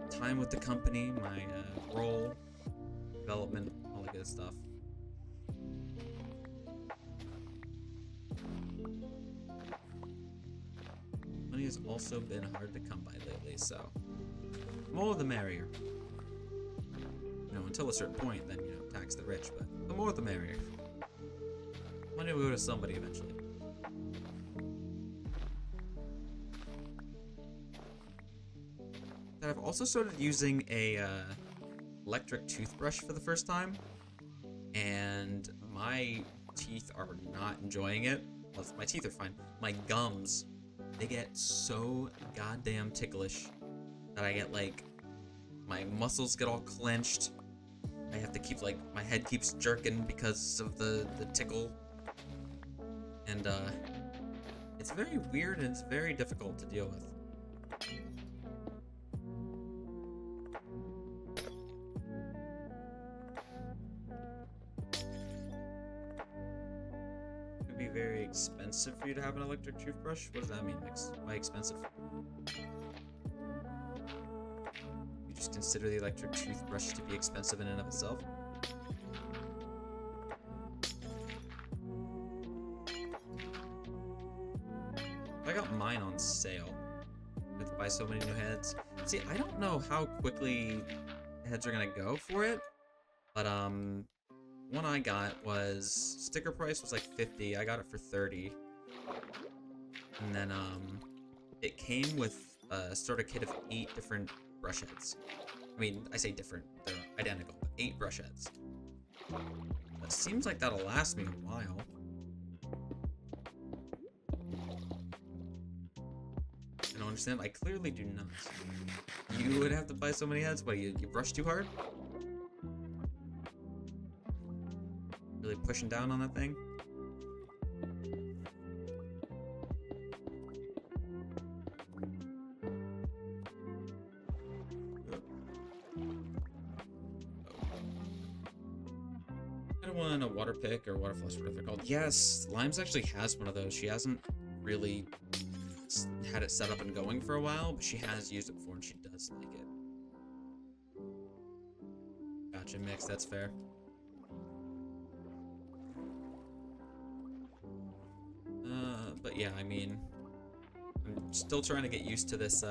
time with the company, my role, development, all that good good stuff. Money has also been hard to come by lately, so the more the merrier. You know, until a certain point, then, you know, tax the rich, but the more the merrier. Money will go to somebody eventually. I've also started using a electric toothbrush for the first time, and my teeth are not enjoying it. Well, my teeth are fine. My gums, they get so goddamn ticklish that I get like, my muscles get all clenched. I have to keep like, my head keeps jerking because of the tickle. And it's very weird and it's very difficult to deal with. Very expensive for you to have an electric toothbrush? What does that mean? Why expensive? You just consider the electric toothbrush to be expensive in and of itself? I got mine on sale. I have to buy so many new heads. See, I don't know how quickly heads are gonna go for it, but one I got was, sticker price was like 50, I got it for 30. And then, it came with a starter kit of 8 different brush heads. I mean, I say different, they're identical, but 8 brush heads. That seems like that'll last me a while. I don't understand, I clearly do not. You would have to buy so many heads, what, you brush too hard? Really pushing down on that thing. I don't want a water pick or water flush, whatever they're called. Yes, Limes actually has one of those. She hasn't really had it set up and going for a while, but she has used it before and she does like it. Gotcha, Mix, that's fair. But yeah, I mean, I'm still trying to get used to this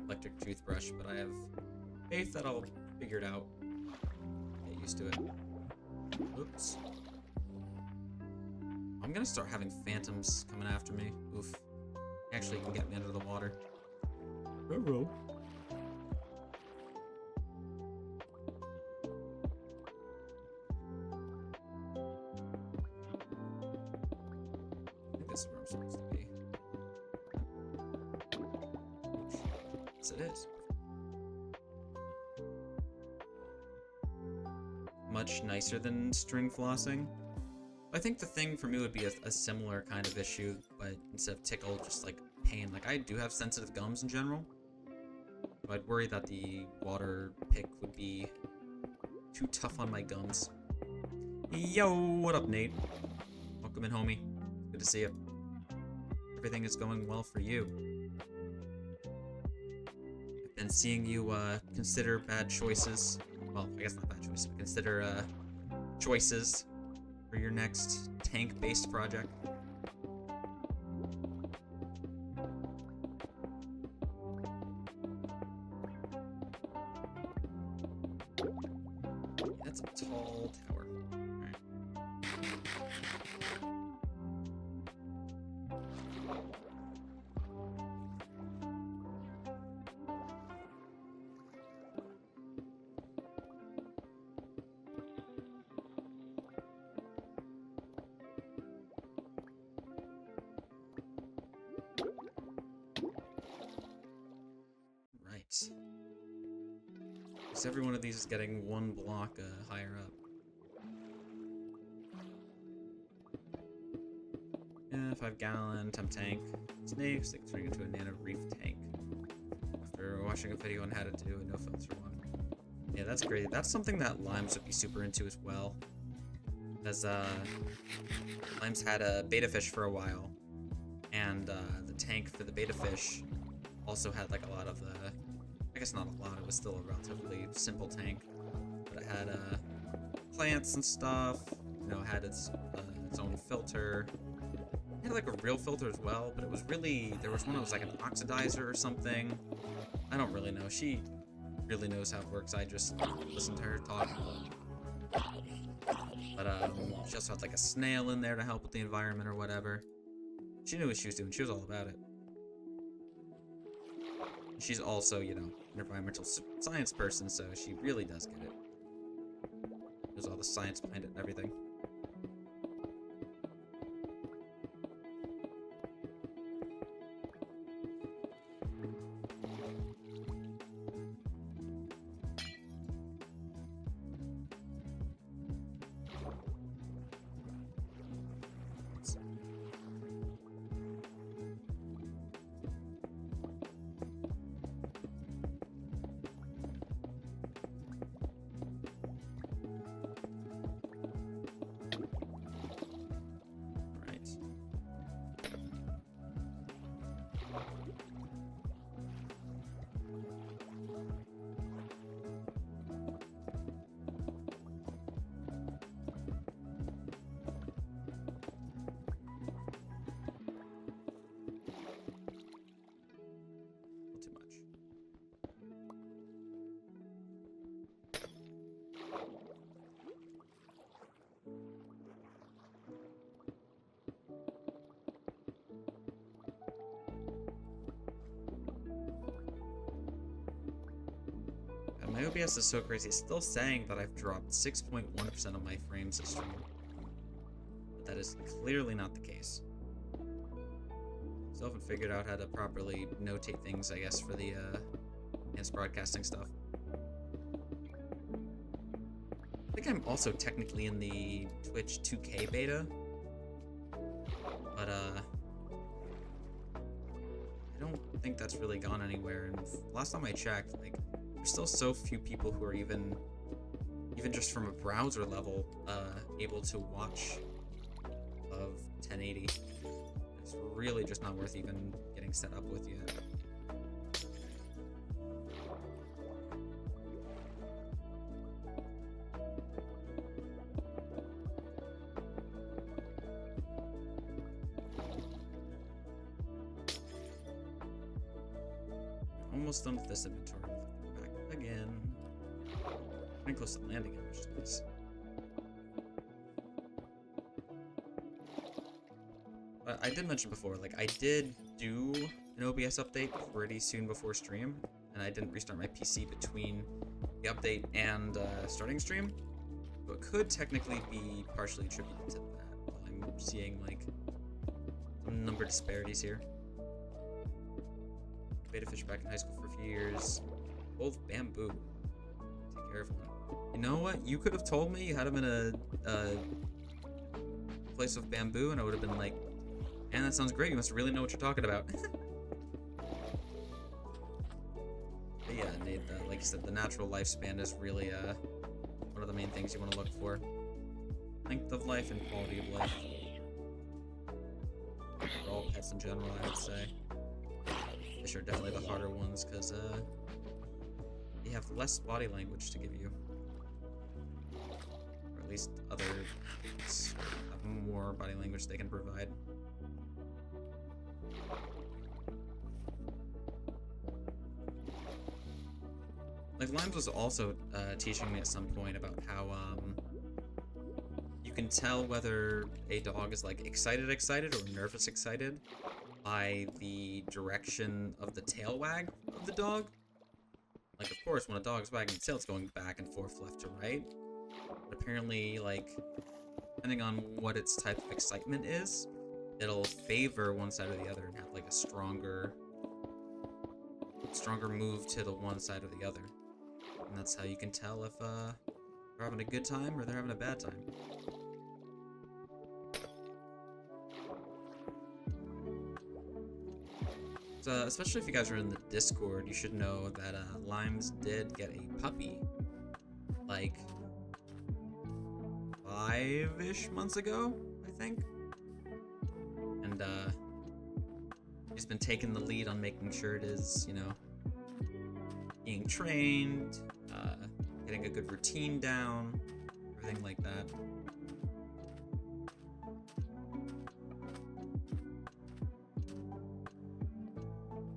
electric toothbrush, but I have faith that I'll figure it out. Get used to it. Oops. I'm gonna start having phantoms coming after me. Oof. Actually, can get me under the water. Hello. This is where I'm supposed to be. Yes, it is. Much nicer than string flossing. I think the thing for me would be a similar kind of issue, but instead of tickle, just like pain. Like, I do have sensitive gums in general, but I'd worry that the water pick would be too tough on my gums. Yo, what up, Nate? Welcome in, homie. Good to see you. Everything is going well for you. I've been seeing you consider bad choices. Well, I guess not bad choices, but consider choices for your next tank-based project. That's a tall tower. Alright. Right. Because every one of these is getting one block higher up. Yeah, 5 gallon temp tank. Snakes, they turn into a nano reef tank. After watching a video on how to do a no filter one. Yeah, that's great. That's something that Limes would be super into as well. As Limes had a beta fish for a while, and the tank for the beta fish also had like a lot of I guess not a lot, it was still a relatively simple tank, but it had plants and stuff. You know, it had its own filter. It had like a real filter as well, but it was really, there was one that was like an oxidizer or something. I don't really know. She really knows how it works. I just listen to her talk. But she also had like a snail in there to help with the environment or whatever. She knew what she was doing. She was all about it. She's also, you know, an environmental science person, so she really does get it. There's all the science behind it and everything. My OBS is so crazy. It's still saying that I've dropped 6.1% of my frames this stream. But that is clearly not the case. Still haven't figured out how to properly notate things, I guess, for the enhanced broadcasting stuff. I think I'm also technically in the Twitch 2K beta. But, I don't think that's really gone anywhere. And last time I checked, like, there's still so few people who are even just from a browser level, able to watch of 1080. It's really just not worth even getting set up with yet. Almost done with this inventory. Back again. Getting close to landing it, which is nice. But I did mention before, like, I did do an OBS update pretty soon before stream, and I didn't restart my PC between the update and starting stream. So it could technically be partially attributed to that. While I'm seeing, like, some number disparities here. Beta fish back in high school for a few years. Both bamboo. Take care of one. You know what? You could have told me you had them in a place with bamboo, and I would have been like, man, that sounds great. You must really know what you're talking about. But yeah, Nate, like you said, the natural lifespan is really one of the main things you want to look for. Length of life and quality of life. For all pets in general, I would say. Fish are definitely the harder ones because you have less body language to give you, or at least other have more body language they can provide. Like Limes was also teaching me at some point about how you can tell whether a dog is like excited or nervous excited by the direction of the tail wag of the dog. Like, of course, when a dog's wagging its tail, it's going back and forth, left to right. But apparently, like, depending on what its type of excitement is, it'll favor one side or the other and have, like, a stronger move to the one side or the other. And that's how you can tell if they're having a good time or they're having a bad time. Especially if you guys are in the Discord, you should know that Limes did get a puppy, like 5-ish months ago, I think. And he's been taking the lead on making sure it is, you know, being trained, getting a good routine down, everything like that.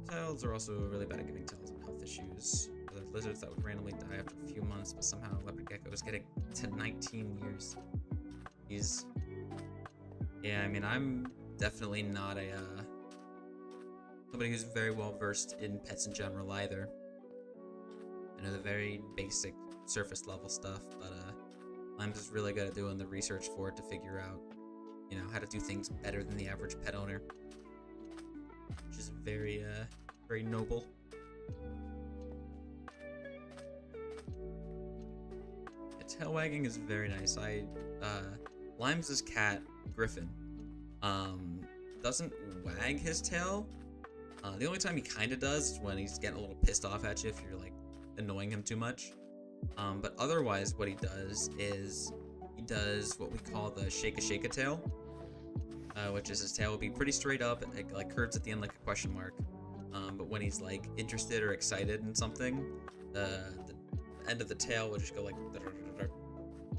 Reptiles are also really bad at giving tails and health issues. There's lizards that would randomly die after a few months, but somehow leopard gecko is getting to 19 years. Yeah, I mean, I'm definitely not a, somebody who's very well versed in pets in general either. I know the very basic surface level stuff, but, I'm just really good at doing the research for it to figure out, you know, how to do things better than the average pet owner. Which is very, very noble. Yeah, tail wagging is very nice. Limes' cat, Griffin, doesn't wag his tail. The only time he kinda does is when he's getting a little pissed off at you if you're, like, annoying him too much. But otherwise, what he does is he does what we call the shake-a tail, which is his tail will be pretty straight up, it, like curves at the end like a question mark. But when he's like interested or excited in something, the end of the tail will just go like,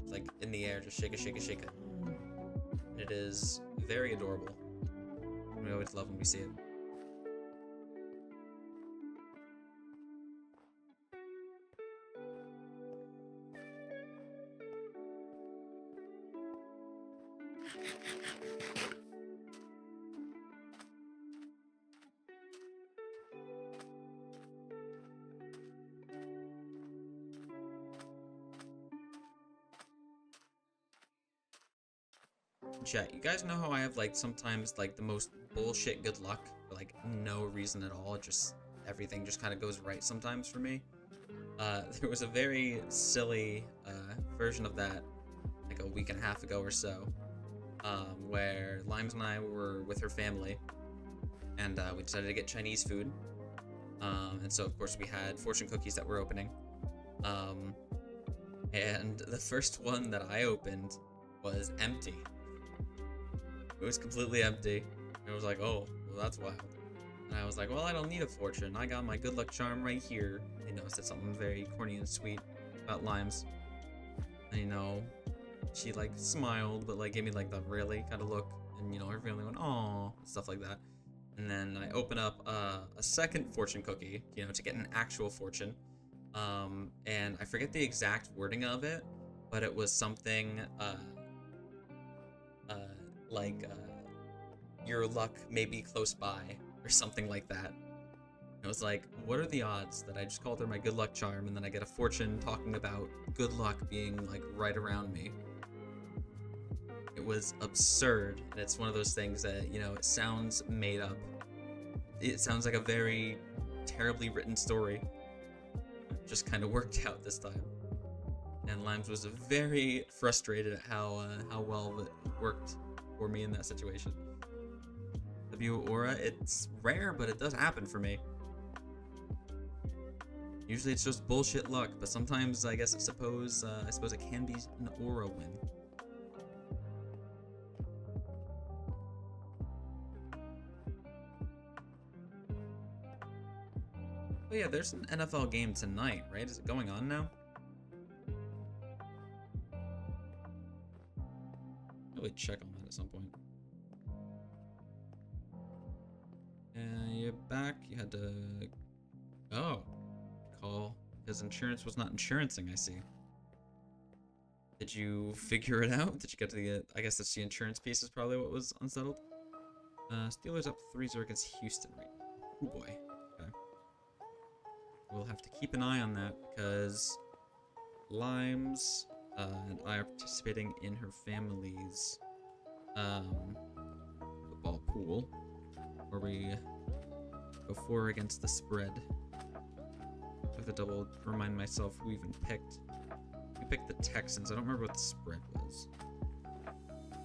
it's like in the air, just shake a. And it is very adorable. We always love when we see it. Chat, you guys know how I have like sometimes like the most bullshit good luck for like no reason at all, just everything just kind of goes right sometimes for me? There was a very silly version of that like a week and a half ago or so, where Limes and I were with her family, and we decided to get Chinese food, and so of course we had fortune cookies that were opening, and the first one that I opened was empty. It was completely empty. It was like, oh, well, that's wild. And I was like, well, I don't need a fortune. I got my good luck charm right here. You know, said something very corny and sweet about Limes. And, you know, she, like, smiled, but, like, gave me, like, the really kind of look. And, you know, her family went, aw, stuff like that. And then I open up a second fortune cookie, you know, to get an actual fortune. And I forget the exact wording of it, but it was something, your luck may be close by, or something like that. And I was like, what are the odds that I just called her my good luck charm, and then I get a fortune talking about good luck being, like, right around me? It was absurd, and it's one of those things that, you know, it sounds made up. It sounds like a very terribly written story. It just kind of worked out this time. And Limes was very frustrated at how well it worked for me in that situation. W Aura, it's rare, but it does happen for me. Usually it's just bullshit luck, but sometimes I suppose it can be an aura win. Oh yeah, there's an NFL game tonight, right? Is it going on now? Probably check on that at some point. You're back. You had to... Oh. Call. Because insurance was not insurancing, I see. Did you figure it out? Did you get to the... I guess that's the insurance piece is probably what was unsettled. Steelers up 3-0 against Houston right now. Oh boy. Okay. We'll have to keep an eye on that, because Limes and I are participating in her family's football pool, where we go 4 against the spread. I have to double remind myself who even picked. We picked the Texans. I don't remember what the spread was.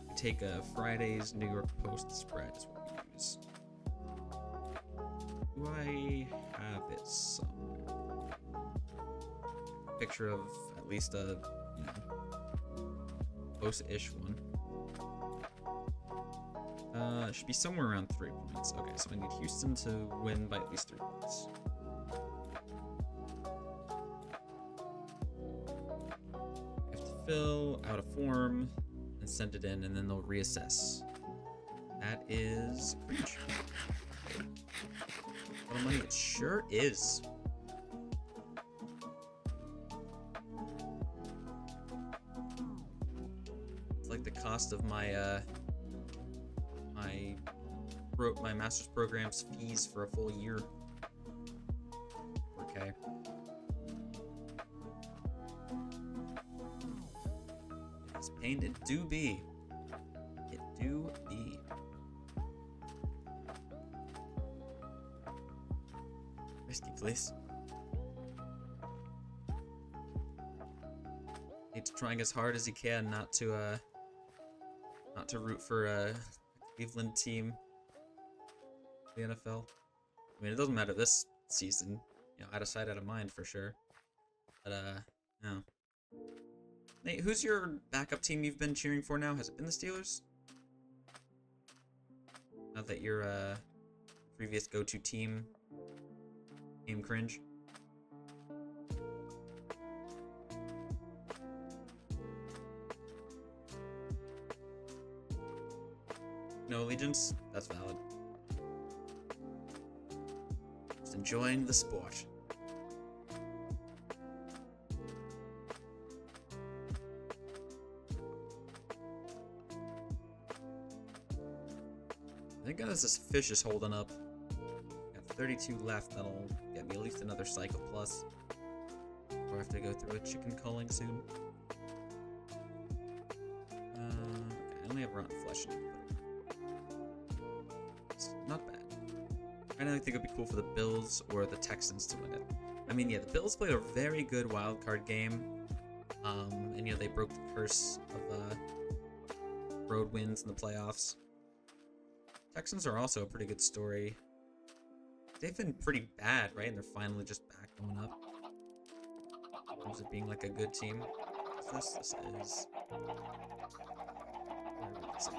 We take a Friday's New York Post spread is what we use. Do I have it somewhere? Picture of at least a, you know, close-ish one. It should be somewhere around 3 points. Okay, so I need Houston to win by at least 3 points. I have to fill out a form and send it in, and then they'll reassess. That is cringe. A lot of money. It sure is. It's like the cost of my my master's program's fees for a full year. Okay. It's pain. It do be. It do be. Risky, please. He's trying as hard as he can not to root for a Cleveland team. The NFL. I mean, it doesn't matter this season. You know, out of sight, out of mind for sure. But no. Nate, who's your backup team you've been cheering for now? Has it been the Steelers? Now that your previous go-to team became cringe. No allegiance? That's valid. Just enjoying the sport. Thank goodness this fish is holding up. Got 32 left. That'll get me at least another cycle plus. Or I have to go through a chicken culling soon. Okay, I only have rotten flesh now. It's not bad. I think it would be cool for the Bills or the Texans to win it. I mean, yeah, the Bills played a very good wildcard game. And, you know, they broke the curse of road wins in the playoffs. Texans are also a pretty good story. They've been pretty bad, right? And they're finally just back going up. In terms of being like a good team. This is... Where is it?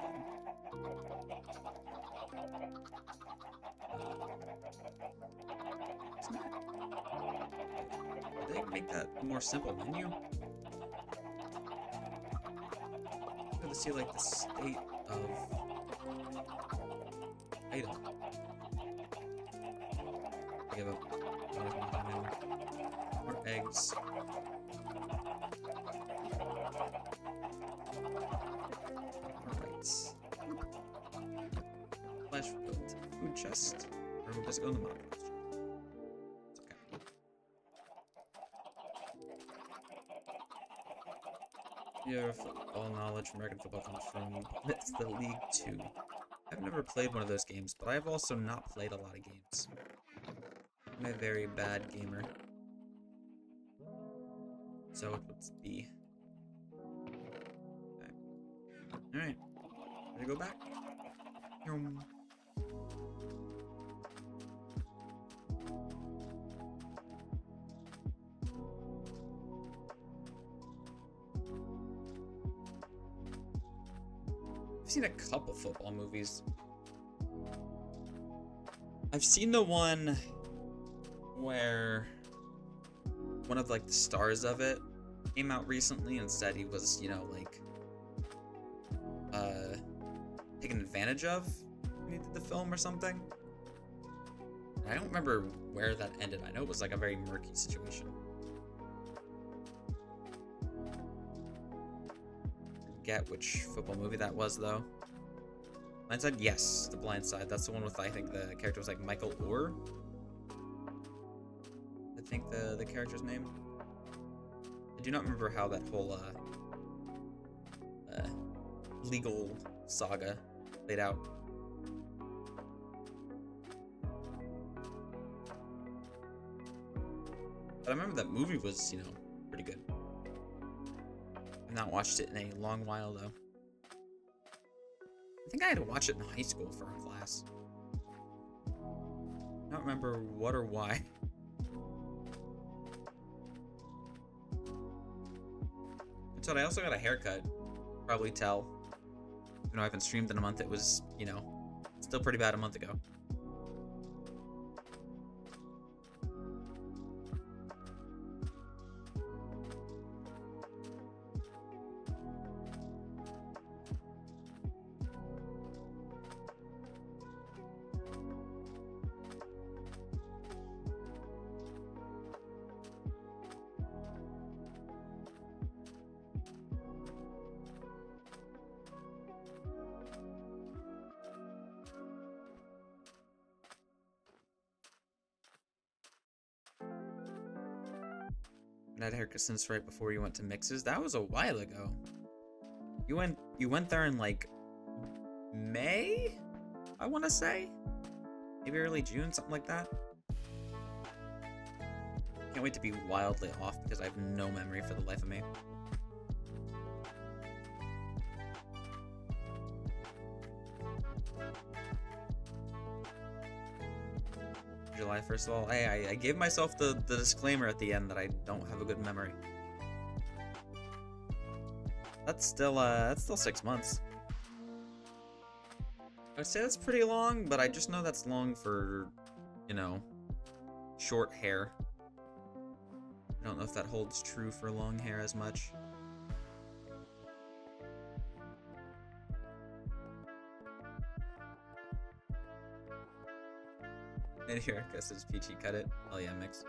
Did they make that a more simple menu? I'm going to see like the state of item. Give up. More eggs. Alright. Flash will go into the food chest. Or does it go in the mod chest? It's okay. Your football knowledge from American football comes from It's the League 2. I've never played one of those games, but I've also not played a lot of games. I'm a very bad gamer. So it would be. Okay. Alright. Ready to go back? I've seen a couple football movies. I've seen the one where one of like the stars of it came out recently and said he was, you know, like taken advantage of when he did the film or something. And I don't remember where that ended. I know it was like a very murky situation. Forget which football movie that was though. Blindside? Yes, The Blind Side. That's the one with, I think the character was like Michael Orr. I think the character's name. I do not remember how that whole legal saga played out. But I remember that movie was, you know, pretty good. I've not watched it in a long while though. I think I had to watch it in high school for a class. I don't remember what or why. So I also got a haircut. Probably tell. Even though I haven't streamed in a month, it was, you know, still pretty bad a month ago. And that haircut since right before you went to mixes. That was a while ago. You went there in like May, I want to say, maybe early June, something like that. Can't wait to be wildly off because I have no memory for the life of me. July, first of all, I gave myself the disclaimer at the end that I don't have a good memory. That's still 6 months. I would say that's pretty long, but I just know that's long for, you know, short hair. I don't know if that holds true for long hair as much. And here, I guess it's peachy cut it. Oh yeah, mix.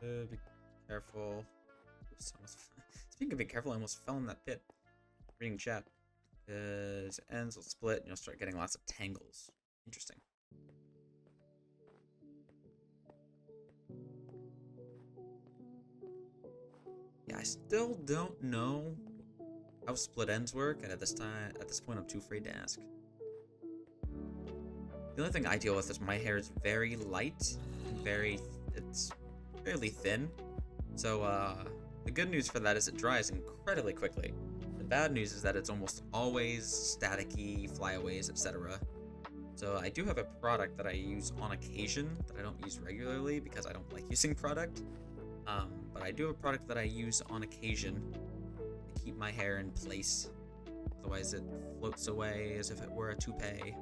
Be careful. Oops, speaking of being careful, I almost fell in that pit. Reading chat. As ends will split and you'll start getting lots of tangles. Interesting. Yeah, I still don't know how split ends work, and at this point I'm too afraid to ask. The only thing I deal with is my hair is very light and it's fairly thin. So the good news for that is it dries incredibly quickly. The bad news is that it's almost always staticky, flyaways, etc. So I do have a product that I use on occasion that I don't use regularly because I don't like using product. But I do have a product that I use on occasion to keep my hair in place. Otherwise it floats away as if it were a toupee.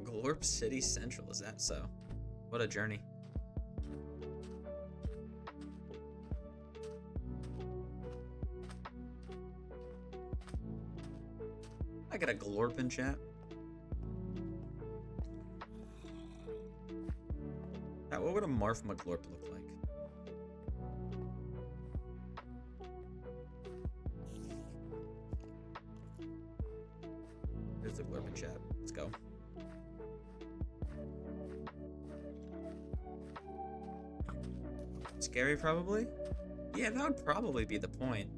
Glorp City Central, is that so? What a journey. I got a Glorp in chat. What would a Marf McGlorp look like? There's the Glorp in chat. Let's go. Scary, probably? Yeah, that would probably be the point.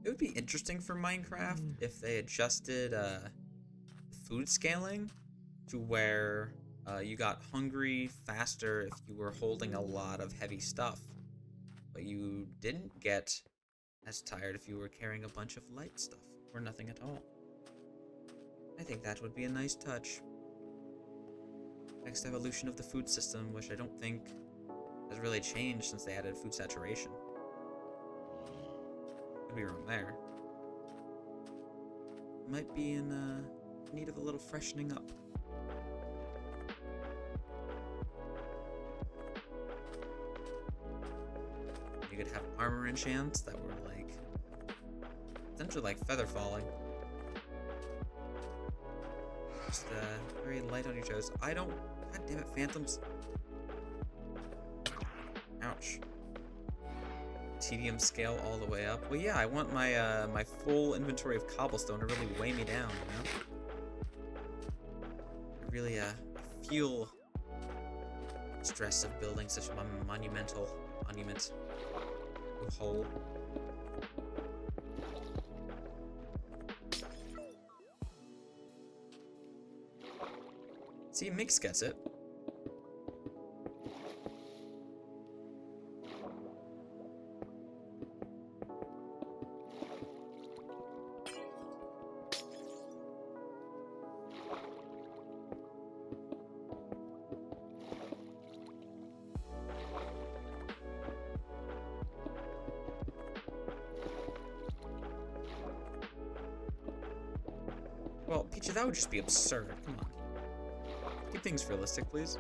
It would be interesting for Minecraft if they adjusted food scaling to where you got hungry faster if you were holding a lot of heavy stuff, but you didn't get as tired if you were carrying a bunch of light stuff or nothing at all. I think that would be a nice touch. Next evolution of the food system, which I don't think has really changed since they added food saturation. Could be wrong there. Might be in need of a little freshening up. You could could have armor enchants that were like essentially like feather falling. Just very light on your toes. I don't. God damn it, phantoms. Ouch. Tedium scale all the way up. Well, yeah, I want my my full inventory of cobblestone to really weigh me down, you know? Really feel stress of building such a monumental monument hole. See, Mix gets it. Well, Peachy, that would just be absurd. Come on. Keep things realistic, please.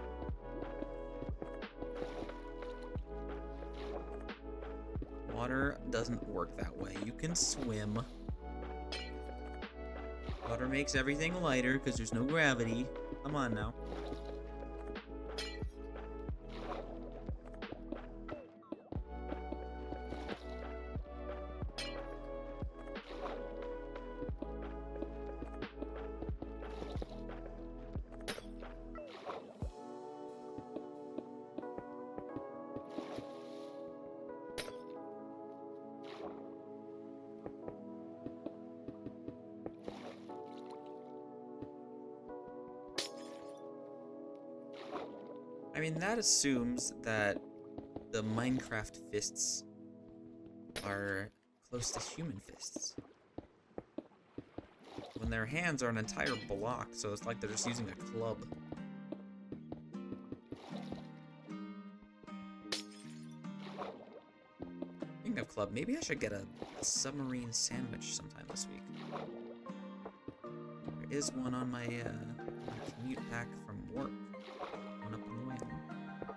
Water doesn't work that way. You can swim. Water makes everything lighter because there's no gravity. Come on now. I mean, that assumes that the Minecraft fists are close to human fists. When their hands are an entire block, so it's like they're just using a club. Speaking of club, maybe I should get a submarine sandwich sometime this week. There is one on my commute back from work. One up on the way home.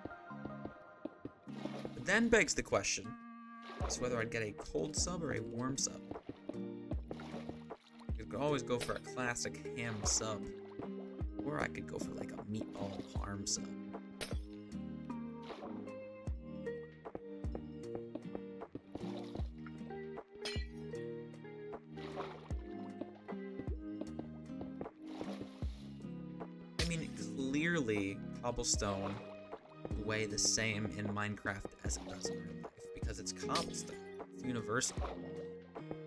But then begs the question as to whether I'd get a cold sub or a warm sub. You could always go for a classic ham sub, or I could go for like a meatball parm sub. I mean, clearly cobblestone weigh the same in Minecraft as it does in real life because it's cobblestone. It's universal.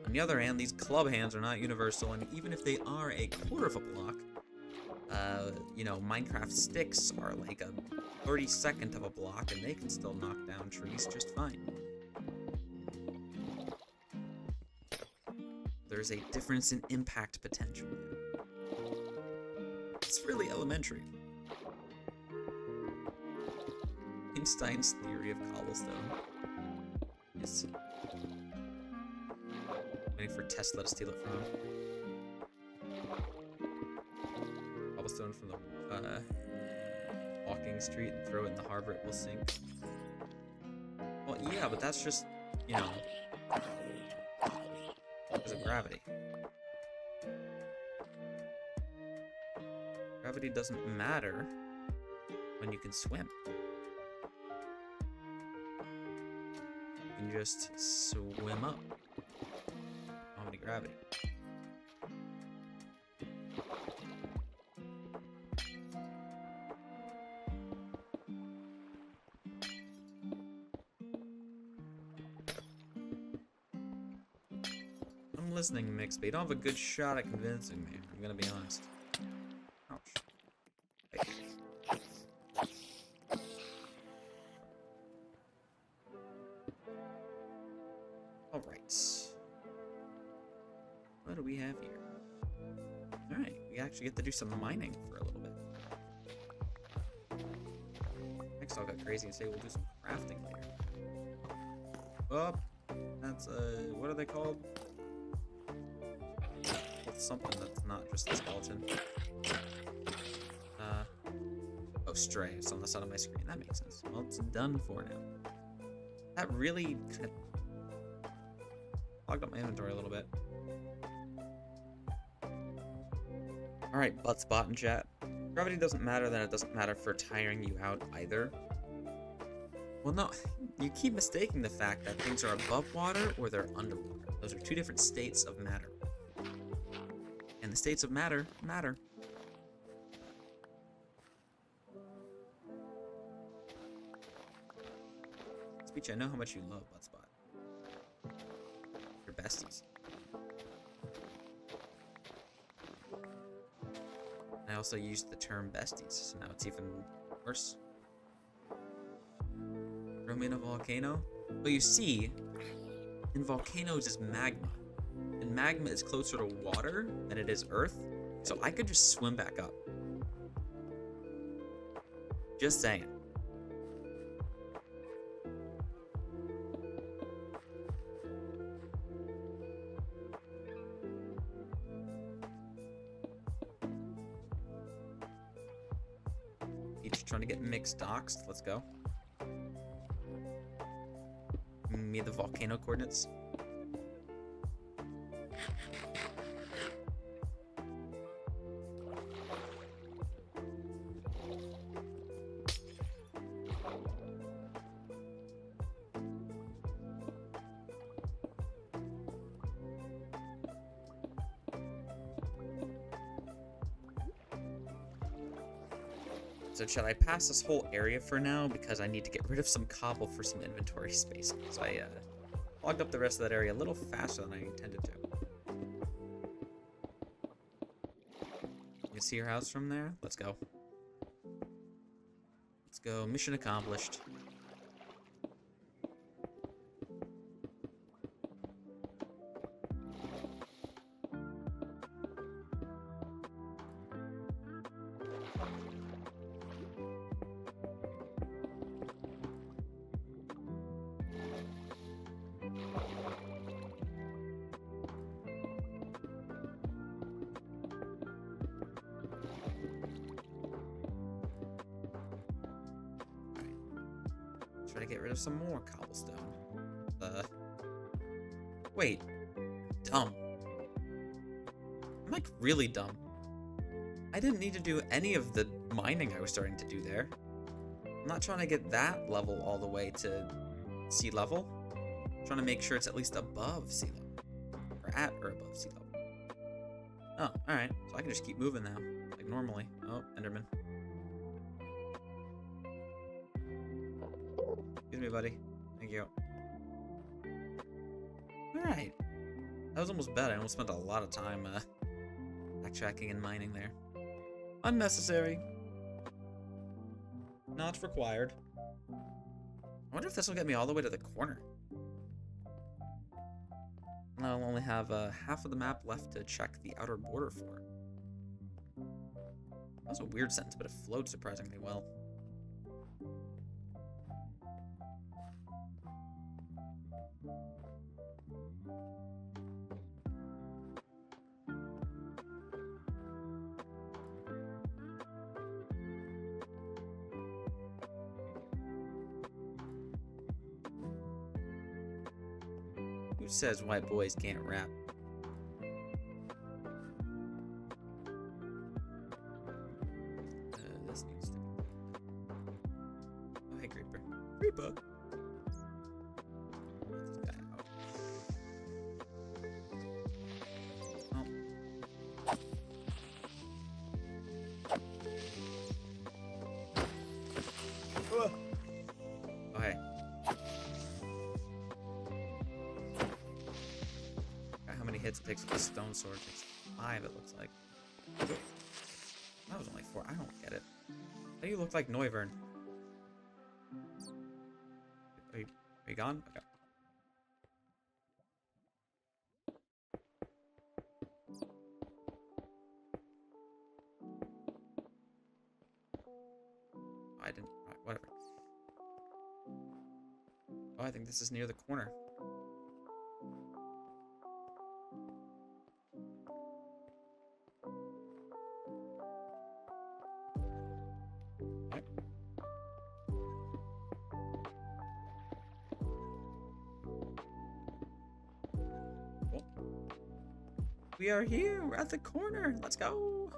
On the other hand, these club hands are not universal, and even if they are a quarter of a block, you know, Minecraft sticks are like a 32nd of a block, and they can still knock down trees just fine. There's a difference in impact potential. It's really elementary. Einstein's theory of cobblestone is waiting for Tesla to steal it from him. Cobblestone from the walking street and throw it in the harbor, it will sink. Well, yeah, but that's just, you know, because of gravity. Gravity doesn't matter when you can swim. You can just swim up. How many gravity? I'm listening, Mix, but you don't have a good shot at convincing me. I'm gonna be honest. Ouch. Hey. Alright. What do we have here? Alright, we actually get to do some mining for a little bit. Next I'll go crazy and say we'll do some crafting later. Oh, that's what are they called? It's something that's not just a skeleton. Oh, stray. It's on the side of my screen. That makes sense. Well, it's done for now. That really kind of clogged up my inventory a little bit. Alright, butt spot in chat. Gravity doesn't matter, then it doesn't matter for tiring you out either. Well, no, you keep mistaking the fact that things are above water or they're underwater. Those are two different states of matter. And the states of matter matter. Speech, I know how much you love butt spot. Your besties. I also used the term besties, so now it's even worse. Roaming a volcano? Well, you see, in volcanoes is magma. And magma is closer to water than it is earth, so I could just swim back up. Just saying. Each trying to get mixed doxed. Let's go. Me the volcano coordinates. So should I pass this whole area for now because I need to get rid of some cobble for some inventory space. So I logged up the rest of that area a little faster than I intended to. You see your house from there? Let's go. Let's go. Mission accomplished. Try to get rid of some more cobblestone. Wait. Dumb. I'm like really dumb. I didn't need to do any of the mining I was starting to do there. I'm not trying to get that level all the way to sea level. I'm trying to make sure it's at least above sea level. Or at or above sea level. Oh, alright. So I can just keep moving now. Like normally. Oh, Enderman. Excuse me, buddy. Thank you. Alright. That was almost bad. I almost spent a lot of time backtracking and mining there. Unnecessary. Not required. I wonder if this will get me all the way to the corner. I'll only have half of the map left to check the outer border for. That was a weird sentence, but it flowed surprisingly well. Who says white boys can't rap? This needs to be... Oh, hey, Creeper. Creeper! Let this guy out. Oh. Oh, hey. Hits it takes with the stone sword. It takes 5, it looks like. That was only 4. I don't get it. How do you look like Noivern? Are you gone? Okay. I didn't. Right, whatever. Oh, I think this is near the corner. we are here. We're at the corner. Let's go.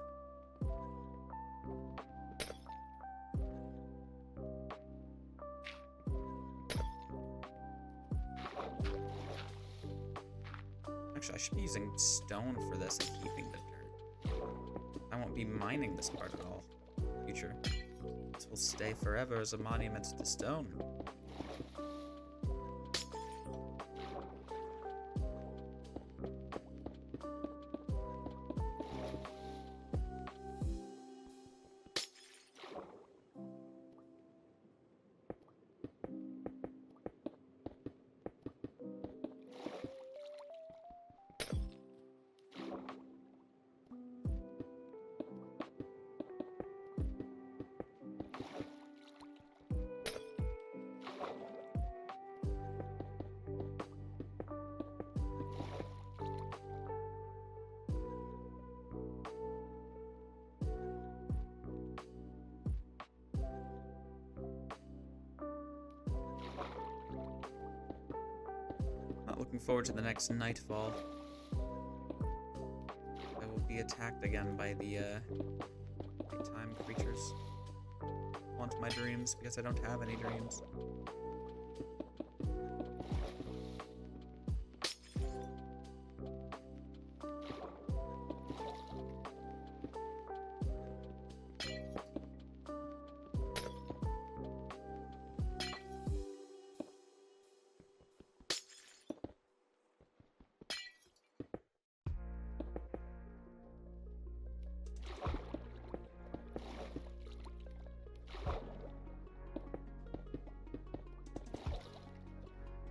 Actually, I should be using stone for this and keeping the dirt. I won't be mining this part at all. Future. This will stay forever as a monument to stone. Not looking forward to the next nightfall. I will be attacked again by the nighttime creatures. Haunt my dreams because I don't have any dreams.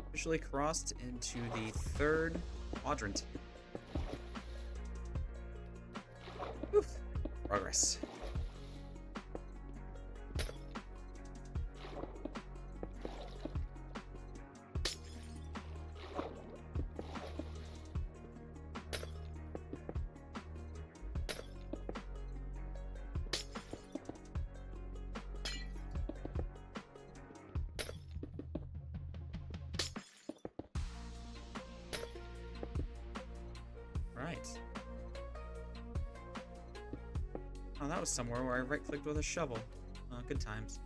Officially crossed into the third quadrant. Oof. Progress. Right. Oh, that was somewhere where I right-clicked with a shovel. Good times.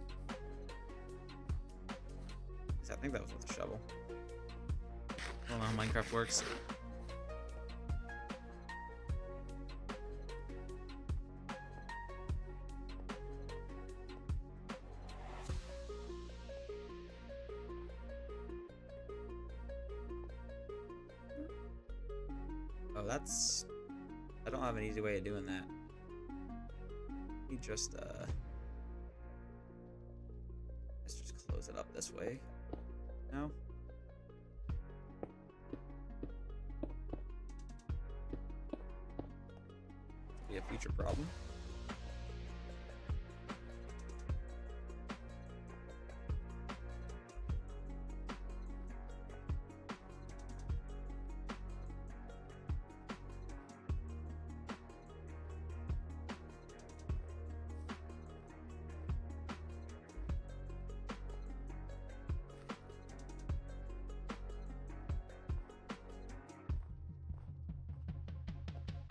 I think that was with a shovel. I don't know how Minecraft works. Oh, that's... I don't have an easy way of doing that. You just, let's just close it up this way. No? Be a future problem.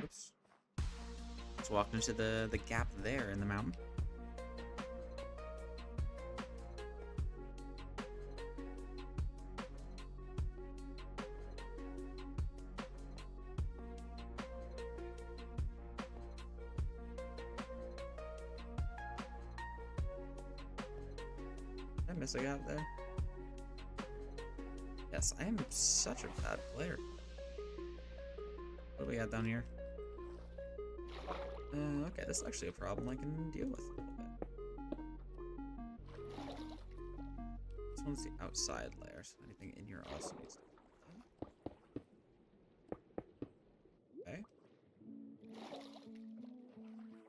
Oops. Let's walk into the gap there in the mountain. Did I miss a gap there? Yes, I am such a bad player. What do we got down here? Okay, this is actually a problem I can deal with a little bit. This one's the outside layer, so anything in here also needs to be. Okay.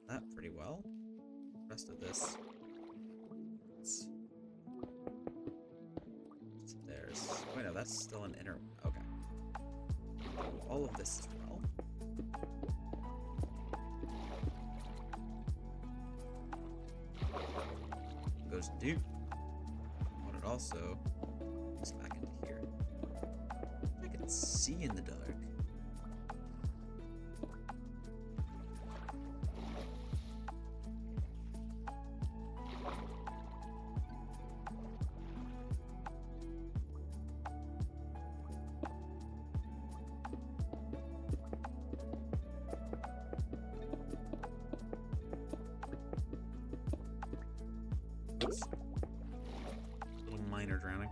That pretty well. The rest of this. There's. Wait, no, that's still an inner. Okay. All of this as well. Goes deep. But it also goes back into here. I can see in the dark. Oops. Little minor drowning.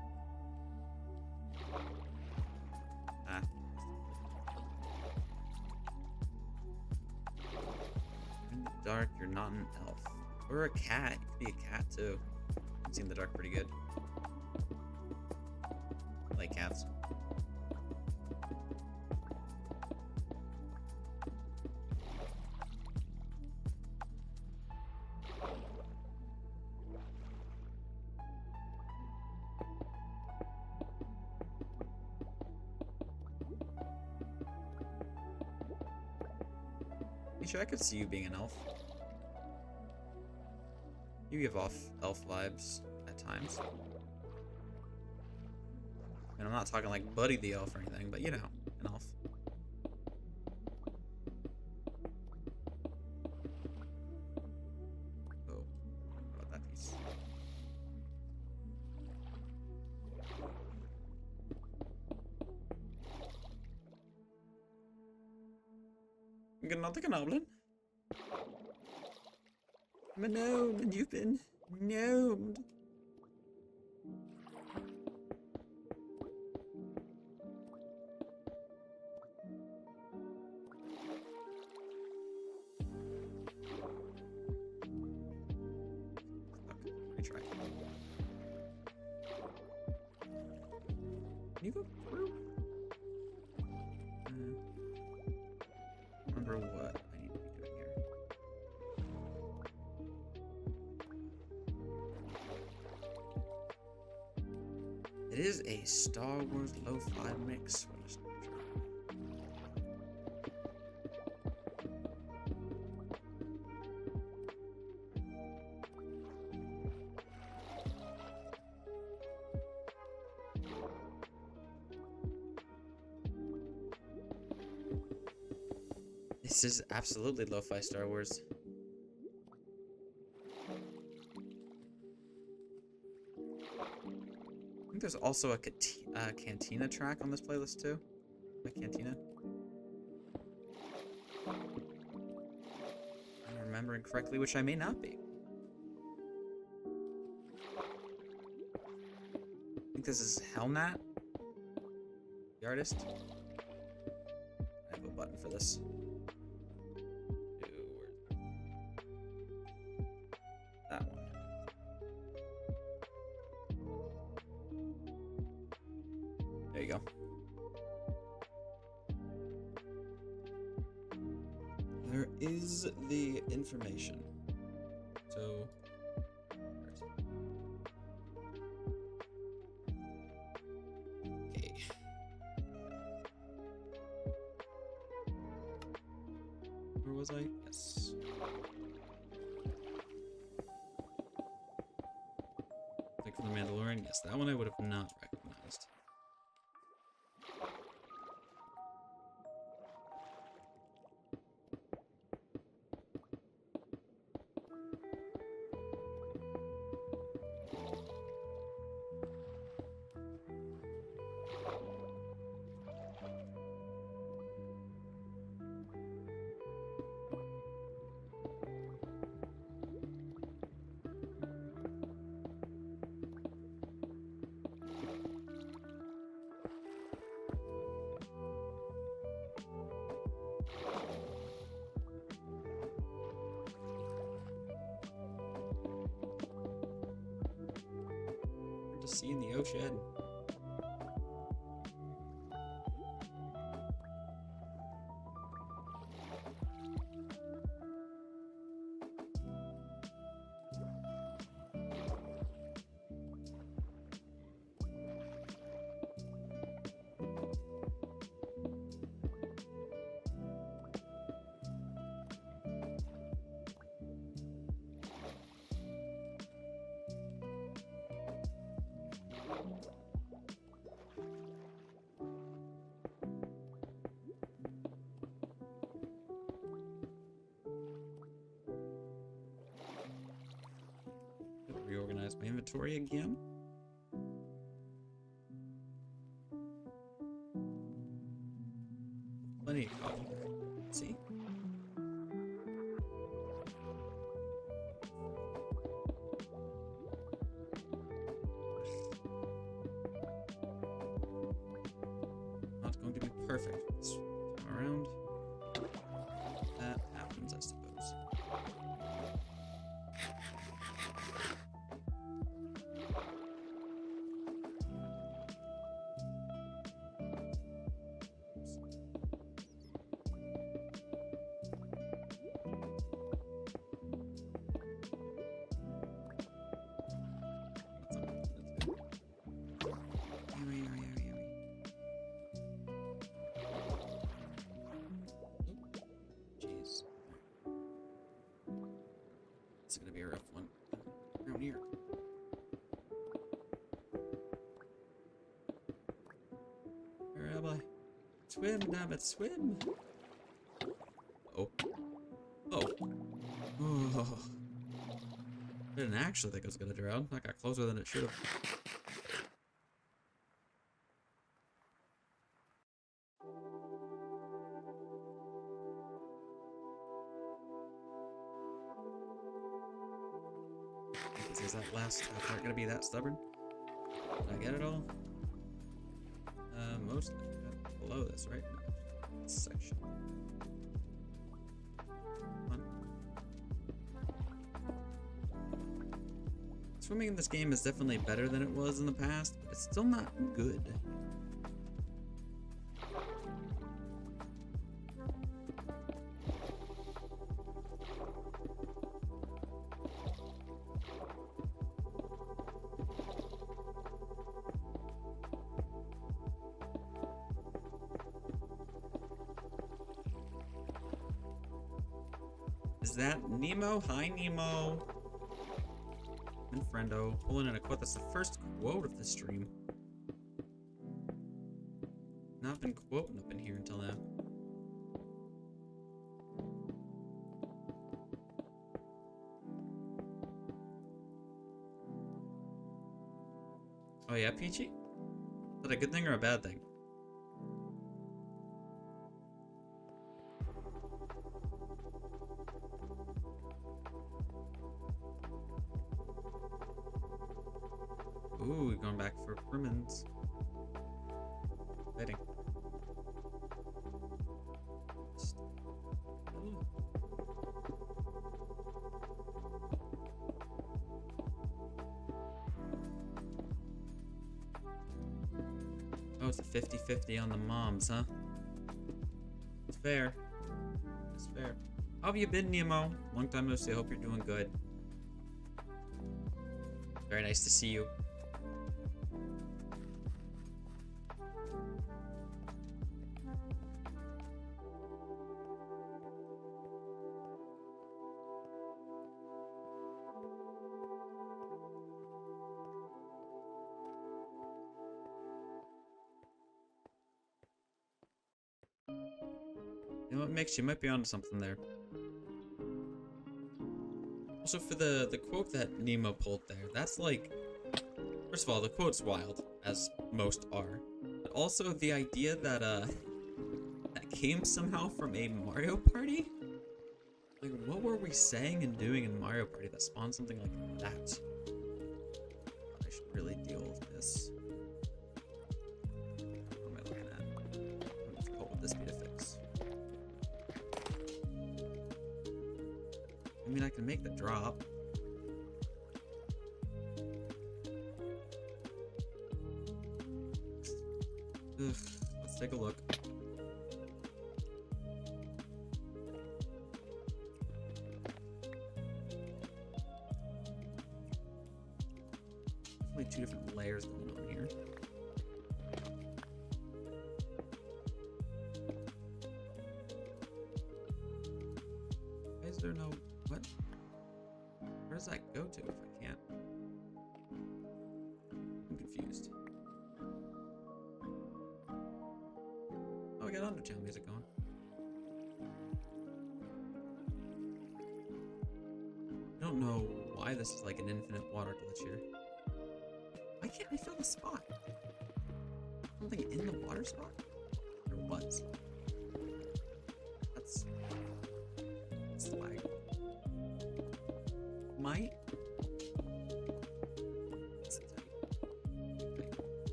Ah. In the dark, you're not an elf. Or a cat. You could be a cat too. You can see in the dark pretty good. I like cats. Sure, I could see you being an elf. You give off elf vibes at times. And I'm not talking like Buddy the elf or anything, but you know, an elf. Oh, what about that piece? Not a goblin. I'm a gnome and you've been gnomed. Retry. Can you go through? Remember what I need to be doing here. It is a Star Wars lo-fi mix. What is This is absolutely lo-fi Star Wars. I think there's also a Cantina track on this playlist too. Like Cantina. I'm remembering correctly, which I may not be. I think this is Hellnat, the artist. I have a button for this. That one. There you go. There is the information. So, okay. Where was I? Yes. Like for the Mandalorian, yes, that one I would have not recognized. To see in the ocean. Reorganize my inventory again. Plenty of coffee. Let's see. Perfect. Let's turn around. That happens, I suppose. Jeez. It's gonna be a rough one. Down here. Where am I? Swim, damn it, swim! Oh. Oh. Oh. I didn't actually think I was gonna drown. That got closer than it should have. Is that last part gonna be that stubborn? Did I get it all? Mostly. Below this, right? No, this section. Come on. Swimming in this game is definitely better than it was in the past, but it's still not good. Is that Nemo? Hi, Nemo. And friendo. Pulling in a quote. That's the first quote of the stream. Not been quoting up in here until now. Oh yeah, Peachy? Is that a good thing or a bad thing? Ooh, going back for permits. Exciting. Oh, it's a 50-50 on the moms, huh? It's fair. It's fair. How have you been, Nemo? Long time no see. I hope you're doing good. Very nice to see you. You know what, Mix? You might be onto something there. Also, for the quote that Nemo pulled there, that's like... First of all, the quote's wild, as most are. But also, the idea that, that came somehow from a Mario Party? Like, what were we saying and doing in Mario Party that spawned something like that? I should really deal with this. What am I looking at? How difficult would this be to fix? I mean, I can make the drop. Ugh, let's take a look. Definitely two different layers going on here. Why is there no... What? Where does that go to if I can't? I'm confused. Oh, I got Undertale music going. I don't know why this is like an infinite water glitch here. Why can't I fill the spot? Something in the water spot? There was. That's lag. Might.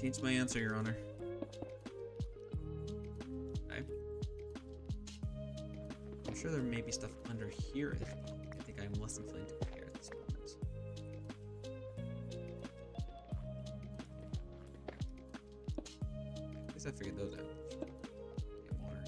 Change my answer, Your Honor. sure there may be stuff under here as well. I think I'm less inclined to go here at this moment. At least I figured those out. Get water.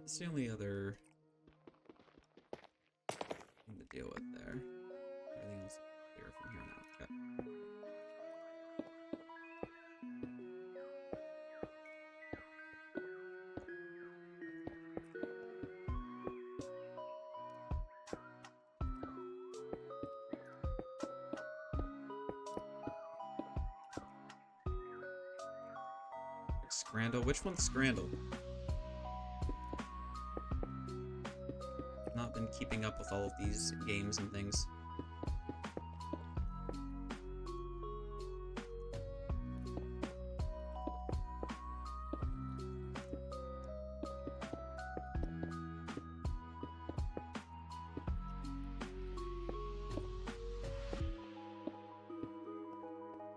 That's the only other thing to deal with there. Everything's clear from here now. Okay. Scrandle? Which one's Scrandle? Not been keeping up with all of these games and things.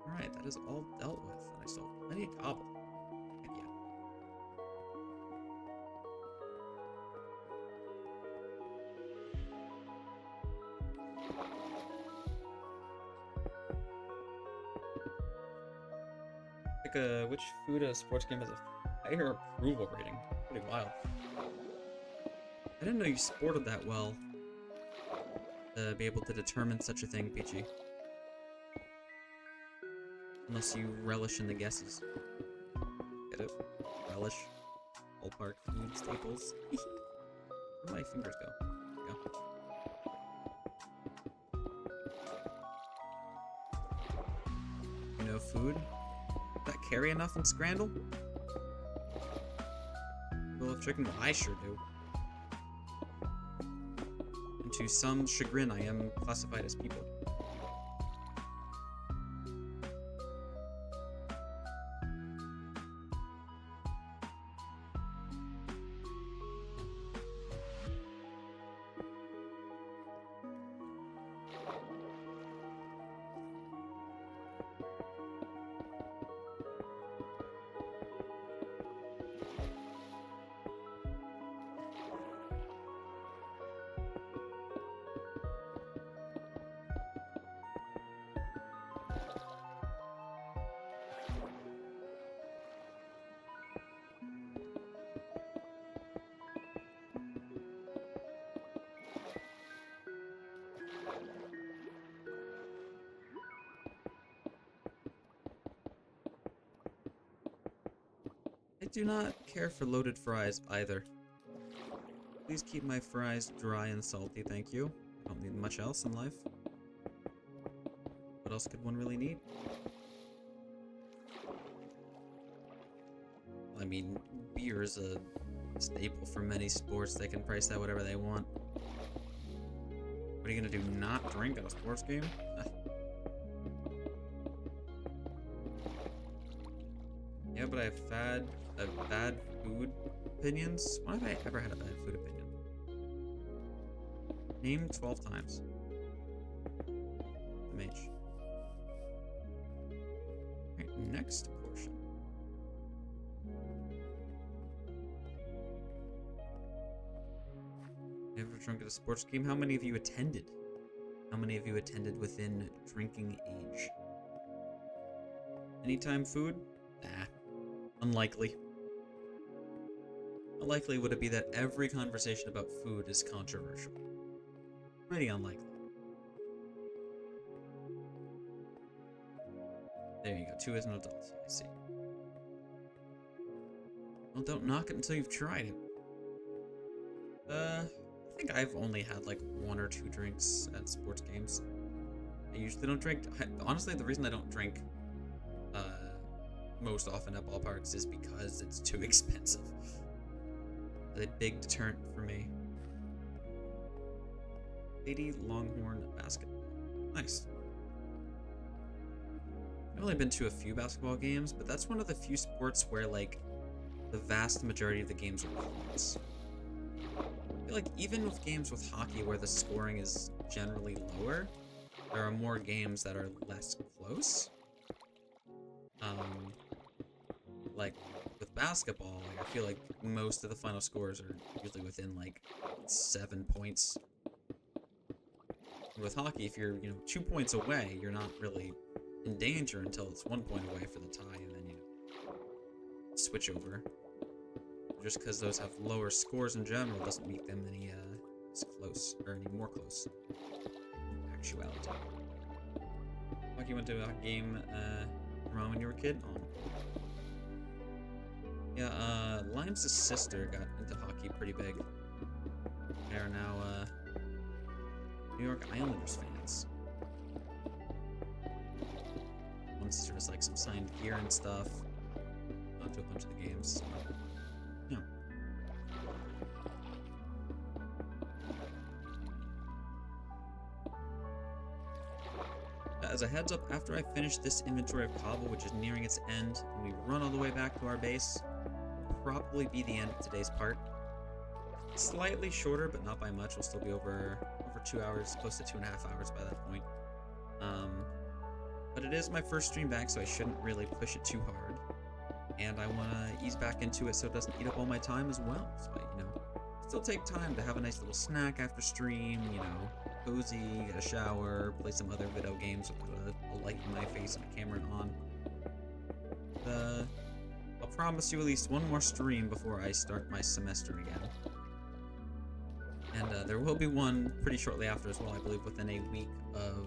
Alright, that is all dealt with, and I still have plenty of cobble. Heck yeah. Like which food at a sports game has a higher approval rating? Pretty wild. I didn't know you sported that well to be able to determine such a thing, Peachy. Unless you relish in the guesses. Get it? Relish. Ballpark food staples. Where'd my fingers go? There we go. You know food? Does that carry enough in Scrandle? Well, if chicken, well, I sure do. And to some chagrin, I am classified as people. I do not care for loaded fries either. Please keep my fries dry and salty, thank you. I don't need much else in life. What else could one really need? I mean, beer is a staple for many sports. They can price that whatever they want. What are you gonna do, not drink at a sports game? Yeah, but I've had bad food opinions. When have I ever had a bad food opinion? Name 12 times. The mage. Alright, next portion. Never drunk at a sports game? How many of you attended? How many of you attended within drinking age? Anytime food? Nah. Unlikely. How likely would it be that every conversation about food is controversial? Pretty unlikely. There you go, 2 as an adult, I see. Well, don't knock it until you've tried it. I think I've only had like 1 or 2 drinks at sports games. I usually don't drink. Honestly, the reason I don't drink most often at ballparks is because it's too expensive. It's a big deterrent for me. Lady Longhorn basketball. Nice. I've only been to a few basketball games, but that's one of the few sports where, like, the vast majority of the games are close. I feel like even with games with hockey where the scoring is generally lower, there are more games that are less close. Like with basketball, like I feel like most of the final scores are usually within like 7 points. With hockey, if you're 2 points away, you're not really in danger until it's 1 point away for the tie, and then switch over. Just because those have lower scores in general doesn't make them any as close or any more close. In actuality. Like you went to a hockey game, around when you were a kid? Oh. Yeah, Limes' sister got into hockey pretty big. They are now, New York Islanders fans. One sister has, like, some signed gear and stuff. Gone to a bunch of the games. Yeah. As a heads up, after I finish this inventory of cobble, which is nearing its end, and we run all the way back to our base, will probably be the end of today's part. Slightly shorter, but not by much. We'll still be over 2 hours, close to 2.5 hours by that point. But it is my first stream back, so I shouldn't really push it too hard. And I want to ease back into it so it doesn't eat up all my time as well. So I, still take time to have a nice little snack after stream, cozy, get a shower, play some other video games with a light in my face and a camera on. I'll promise you at least one more stream before I start my semester again. And there will be one pretty shortly after as well, I believe within a week of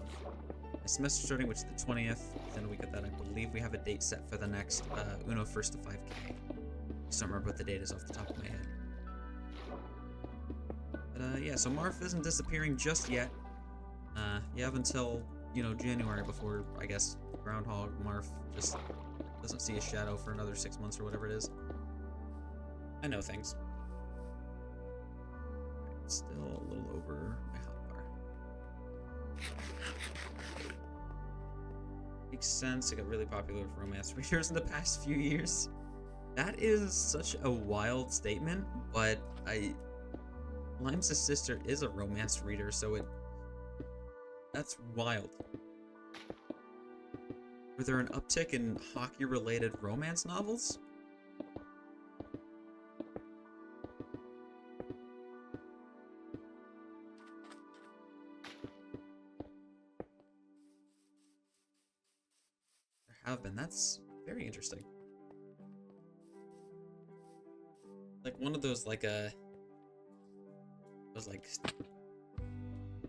my semester starting, which is the 20th. Within a week of that, I believe we have a date set for the next Uno First to 5K. I just don't remember what the date is off the top of my head. But yeah, so Marf isn't disappearing just yet. You have until, January before, I guess, Groundhog Marf just doesn't see a shadow for another 6 months or whatever it is. I know things. Still a little over my hotbar. Makes sense. It got really popular with romance readers in the past few years. That is such a wild statement, but Limes' sister is a romance reader, so that's wild. Were there an uptick in hockey-related romance novels? There have been. That's very interesting. Like one of those, like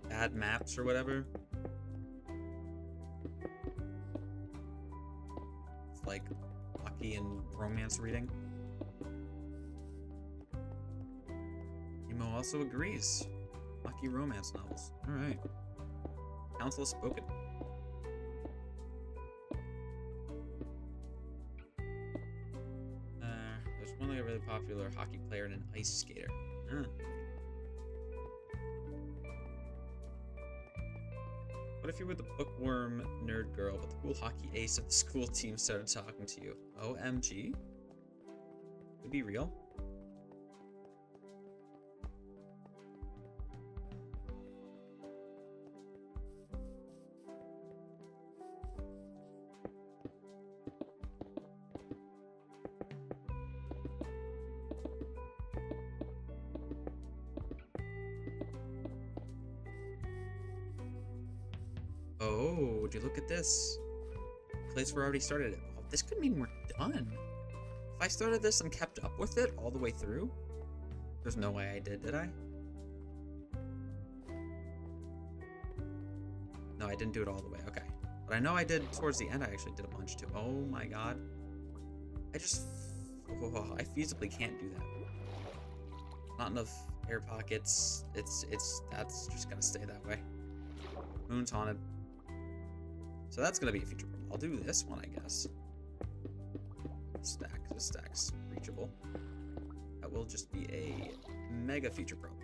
bad maps or whatever. It's like hockey and romance reading. Emo also agrees. Hockey romance novels. Alright. Council has spoken. There's one like a really popular hockey player and an ice skater. What if you were the bookworm nerd girl, but the cool hockey ace of the school team started talking to you? OMG? Could be real. Oh, would you look at this? Place where I already started it. Oh, this could mean we're done. If I started this and kept up with it all the way through, there's no way I did I? No, I didn't do it all the way. Okay. But I know I did towards the end. I actually did a bunch too. Oh my god. I feasibly can't do that. Not enough air pockets. That's just gonna stay that way. Moon's haunted. So that's gonna be a future problem. I'll do this one, I guess. Stack. This stack's reachable. That will just be a mega future problem.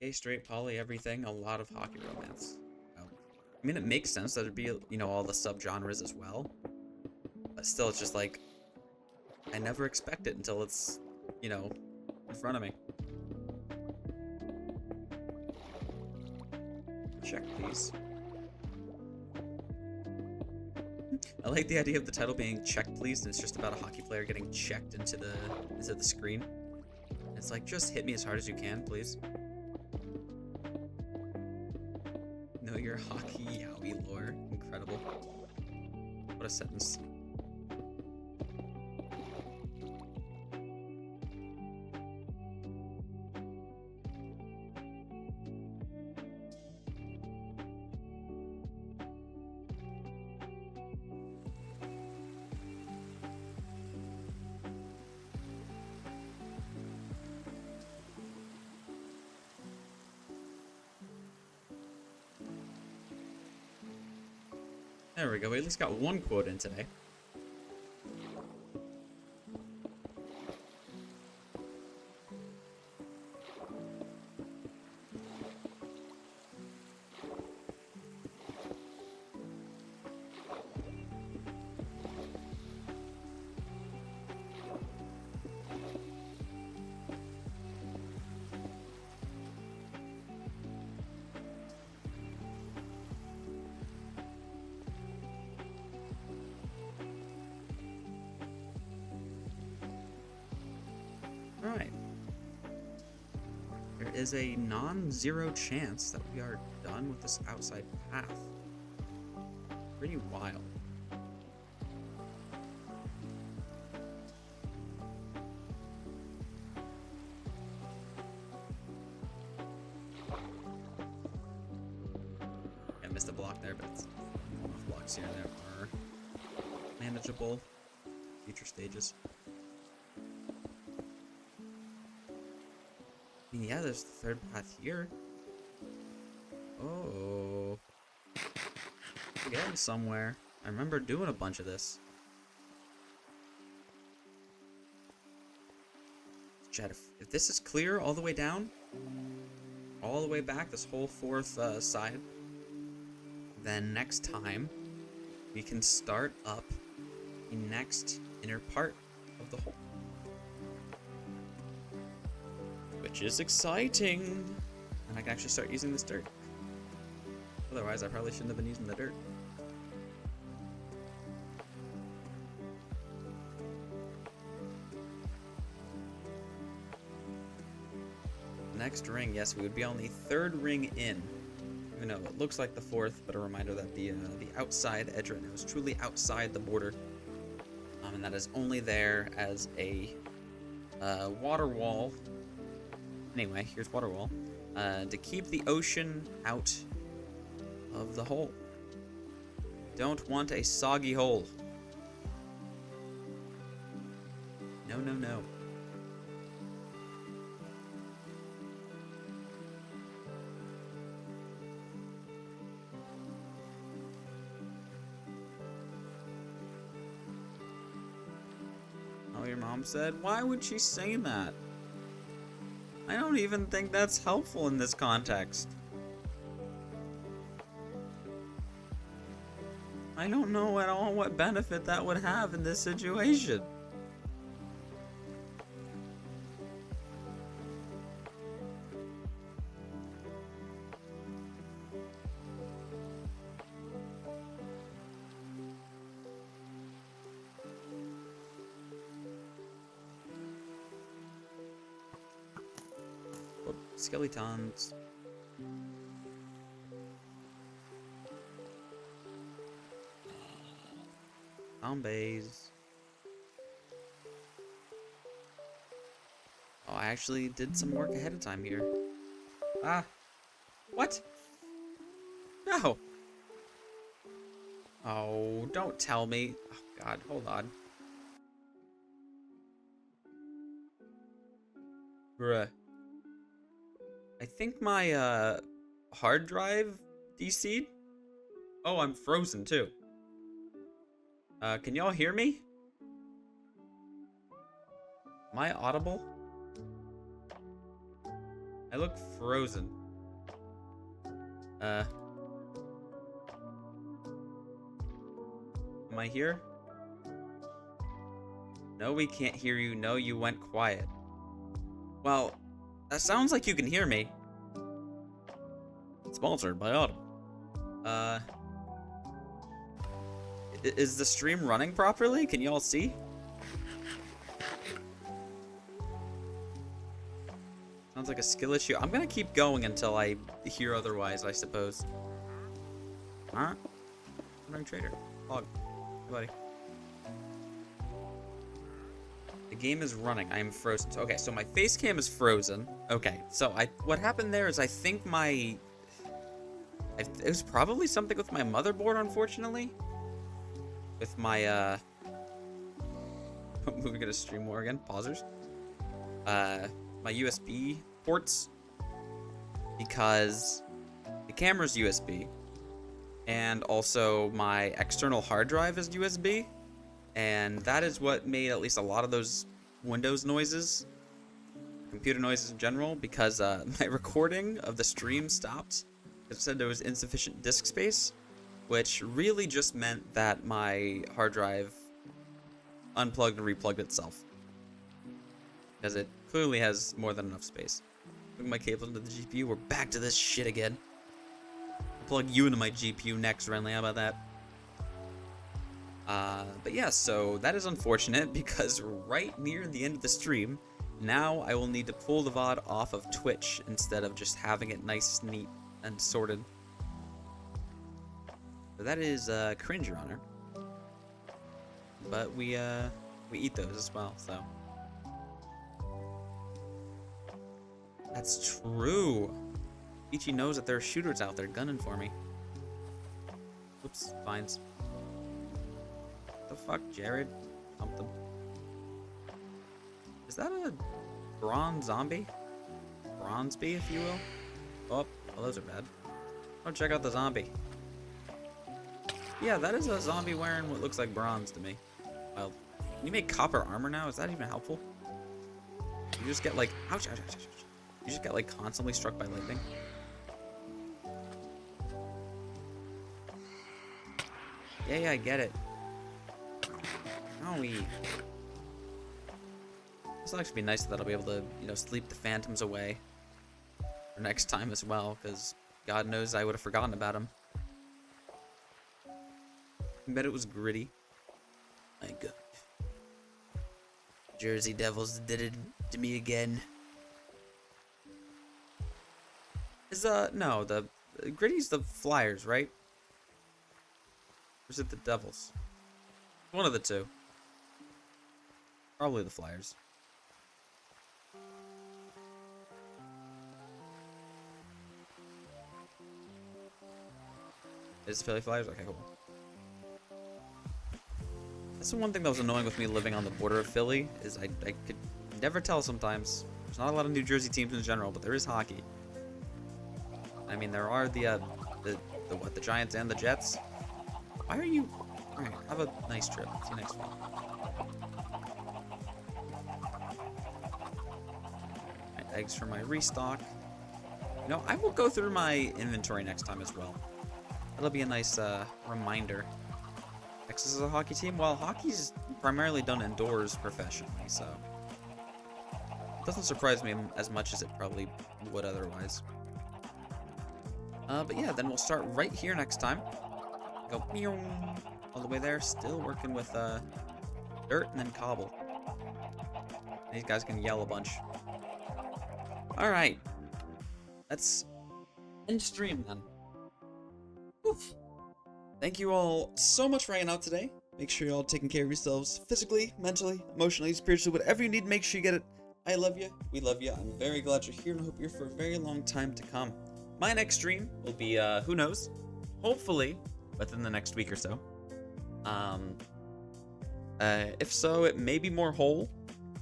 Gay, straight, poly, everything. A lot of hockey romance. Oh. I mean, it makes sense that it'd be, you know, all the subgenres as well. But still, it's just like, I never expect it until it's, you know, in front of me. Check, please. I like the idea of the title being "Check, Please," and it's just about a hockey player getting checked into the screen. It's like, just hit me as hard as you can, please. Know your hockey yowie lore. Incredible. What a sentence. There we go, we at least got one quote in today. Alright. There is a non-zero chance that we are done with this outside path. Pretty wild. I missed a block there, but it's blocks here and there are manageable. Future stages. Yeah, there's the third path here. Oh. We're getting somewhere. I remember doing a bunch of this. Chat, if this is clear all the way down, all the way back, this whole fourth side, then next time, we can start up the next inner part of the hole. Which is exciting. And I can actually start using this dirt. Otherwise, I probably shouldn't have been using the dirt. Next ring, yes, we would be on the third ring in. Even though it looks like the fourth, but a reminder that the outside edge right now is truly outside the border. And that is only there as a water wall. Anyway, here's water wall. To keep the ocean out of the hole. Don't want a soggy hole. No, no, no. Oh, your mom said? Why would she say that? I don't even think that's helpful in this context. I don't know at all what benefit that would have in this situation. Skeletons. Zombies. Oh, I actually did some work ahead of time here. Ah. What? No. Oh, don't tell me. Oh, God, hold on. Bruh. I think my, hard drive DC'd? Oh, I'm frozen, too. Can y'all hear me? Am I audible? I look frozen. Am I here? No, we can't hear you. No, you went quiet. Well, that sounds like you can hear me. Sponsored by Audible. Is the stream running properly? Can you all see? Sounds like a skill issue. I'm gonna keep going until I hear otherwise, I suppose. Alright. Wandering trader. Log. Hey, buddy. The game is running. I am frozen. Okay, so my face cam is frozen. Okay, so what happened there is I think it was probably something with my motherboard, unfortunately. With my, moving to stream more again. Pausers. My USB ports. Because the camera's USB. And also my external hard drive is USB. And that is what made at least a lot of those Windows noises. Computer noises in general. Because my recording of the stream stopped. It said there was insufficient disk space, which really just meant that my hard drive unplugged and replugged itself, because it clearly has more than enough space. Putting my cable into the GPU, we're back to this shit again. I'll plug you into my GPU next, Renly, how about that? But yeah, so that is unfortunate, because right near the end of the stream, now I will need to pull the VOD off of Twitch instead of just having it nice, neat, and sorted. So that is cringe, Your Honor. But we eat those as well, so. That's true. Ichi knows that there are shooters out there gunning for me. Oops, fines. What the fuck, Jared? Something. Is that a bronze zombie? Bronze bee, if you will? Oh. Well, those are bad. Oh, check out the zombie. Yeah, that is a zombie wearing what looks like bronze to me. Well, can you make copper armor now? Is that even helpful? You just get like, ouch, ouch, ouch, ouch. You just get like constantly struck by lightning. Yeah, I get it. Owie. This will actually be nice that I'll be able to, sleep the phantoms away. For next time as well, because God knows I would have forgotten about him. I bet it was gritty. My God. Jersey Devils did it to me again. No, the gritty's the Flyers, right? Or is it the Devils? One of the two. Probably the Flyers. Is it Philly Flyers? Okay, cool. That's the one thing that was annoying with me living on the border of Philly, is I could never tell sometimes. There's not a lot of New Jersey teams in general, but there is hockey. I mean, there are the Giants and the Jets. Why are you... Alright, have a nice trip. See you next week. Right, eggs for my restock. I will go through my inventory next time as well. That'll be a nice reminder. Texas is a hockey team. Well, hockey's primarily done indoors professionally, so it doesn't surprise me as much as it probably would otherwise. But yeah, then we'll start right here next time. Go all the way there. Still working with dirt and then cobble. These guys can yell a bunch. All right, let's end stream then. Oof. Thank you all so much for hanging out today. Make sure you're all taking care of yourselves physically, mentally, emotionally, spiritually, whatever you need, make sure you get it. I love you. We love you. I'm very glad you're here and I hope you're here for a very long time to come. My next stream will be, who knows? Hopefully within the next week or so. If so, it may be more whole.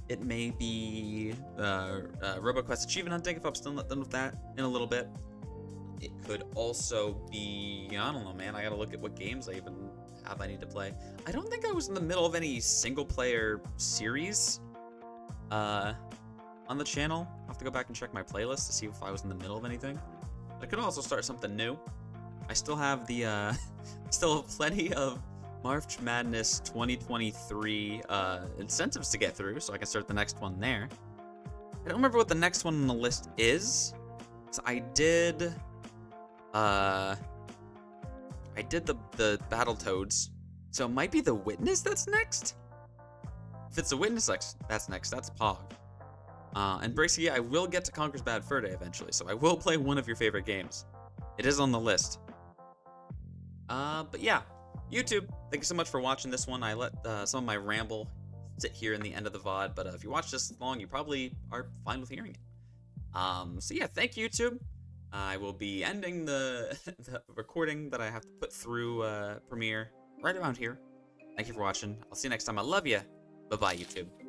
It may be RoboQuest achievement hunting if I'm still not done with that in a little bit. It could also be, I don't know, man. I gotta look at what games I even have I need to play. I don't think I was in the middle of any single player series on on the channel. I'll have to go back and check my playlist to see if I was in the middle of anything. I could also start something new. I still have the, still have plenty of March Madness 2023 incentives to get through, so I can start the next one there. I don't remember what the next one on the list is. So I did the Battletoads. So it might be the Witness that's next? If it's the Witness that's next, that's Pog. And Bracy, I will get to Conker's Bad Fur Day eventually, so I will play one of your favorite games. It is on the list. But yeah, YouTube, thank you so much for watching this one. I let some of my ramble sit here in the end of the VOD, but if you watch this long, you probably are fine with hearing it. So yeah, thank you, YouTube. I will be ending the recording that I have to put through Premiere right around here. Thank you for watching. I'll see you next time. I love you. Bye-bye, YouTube.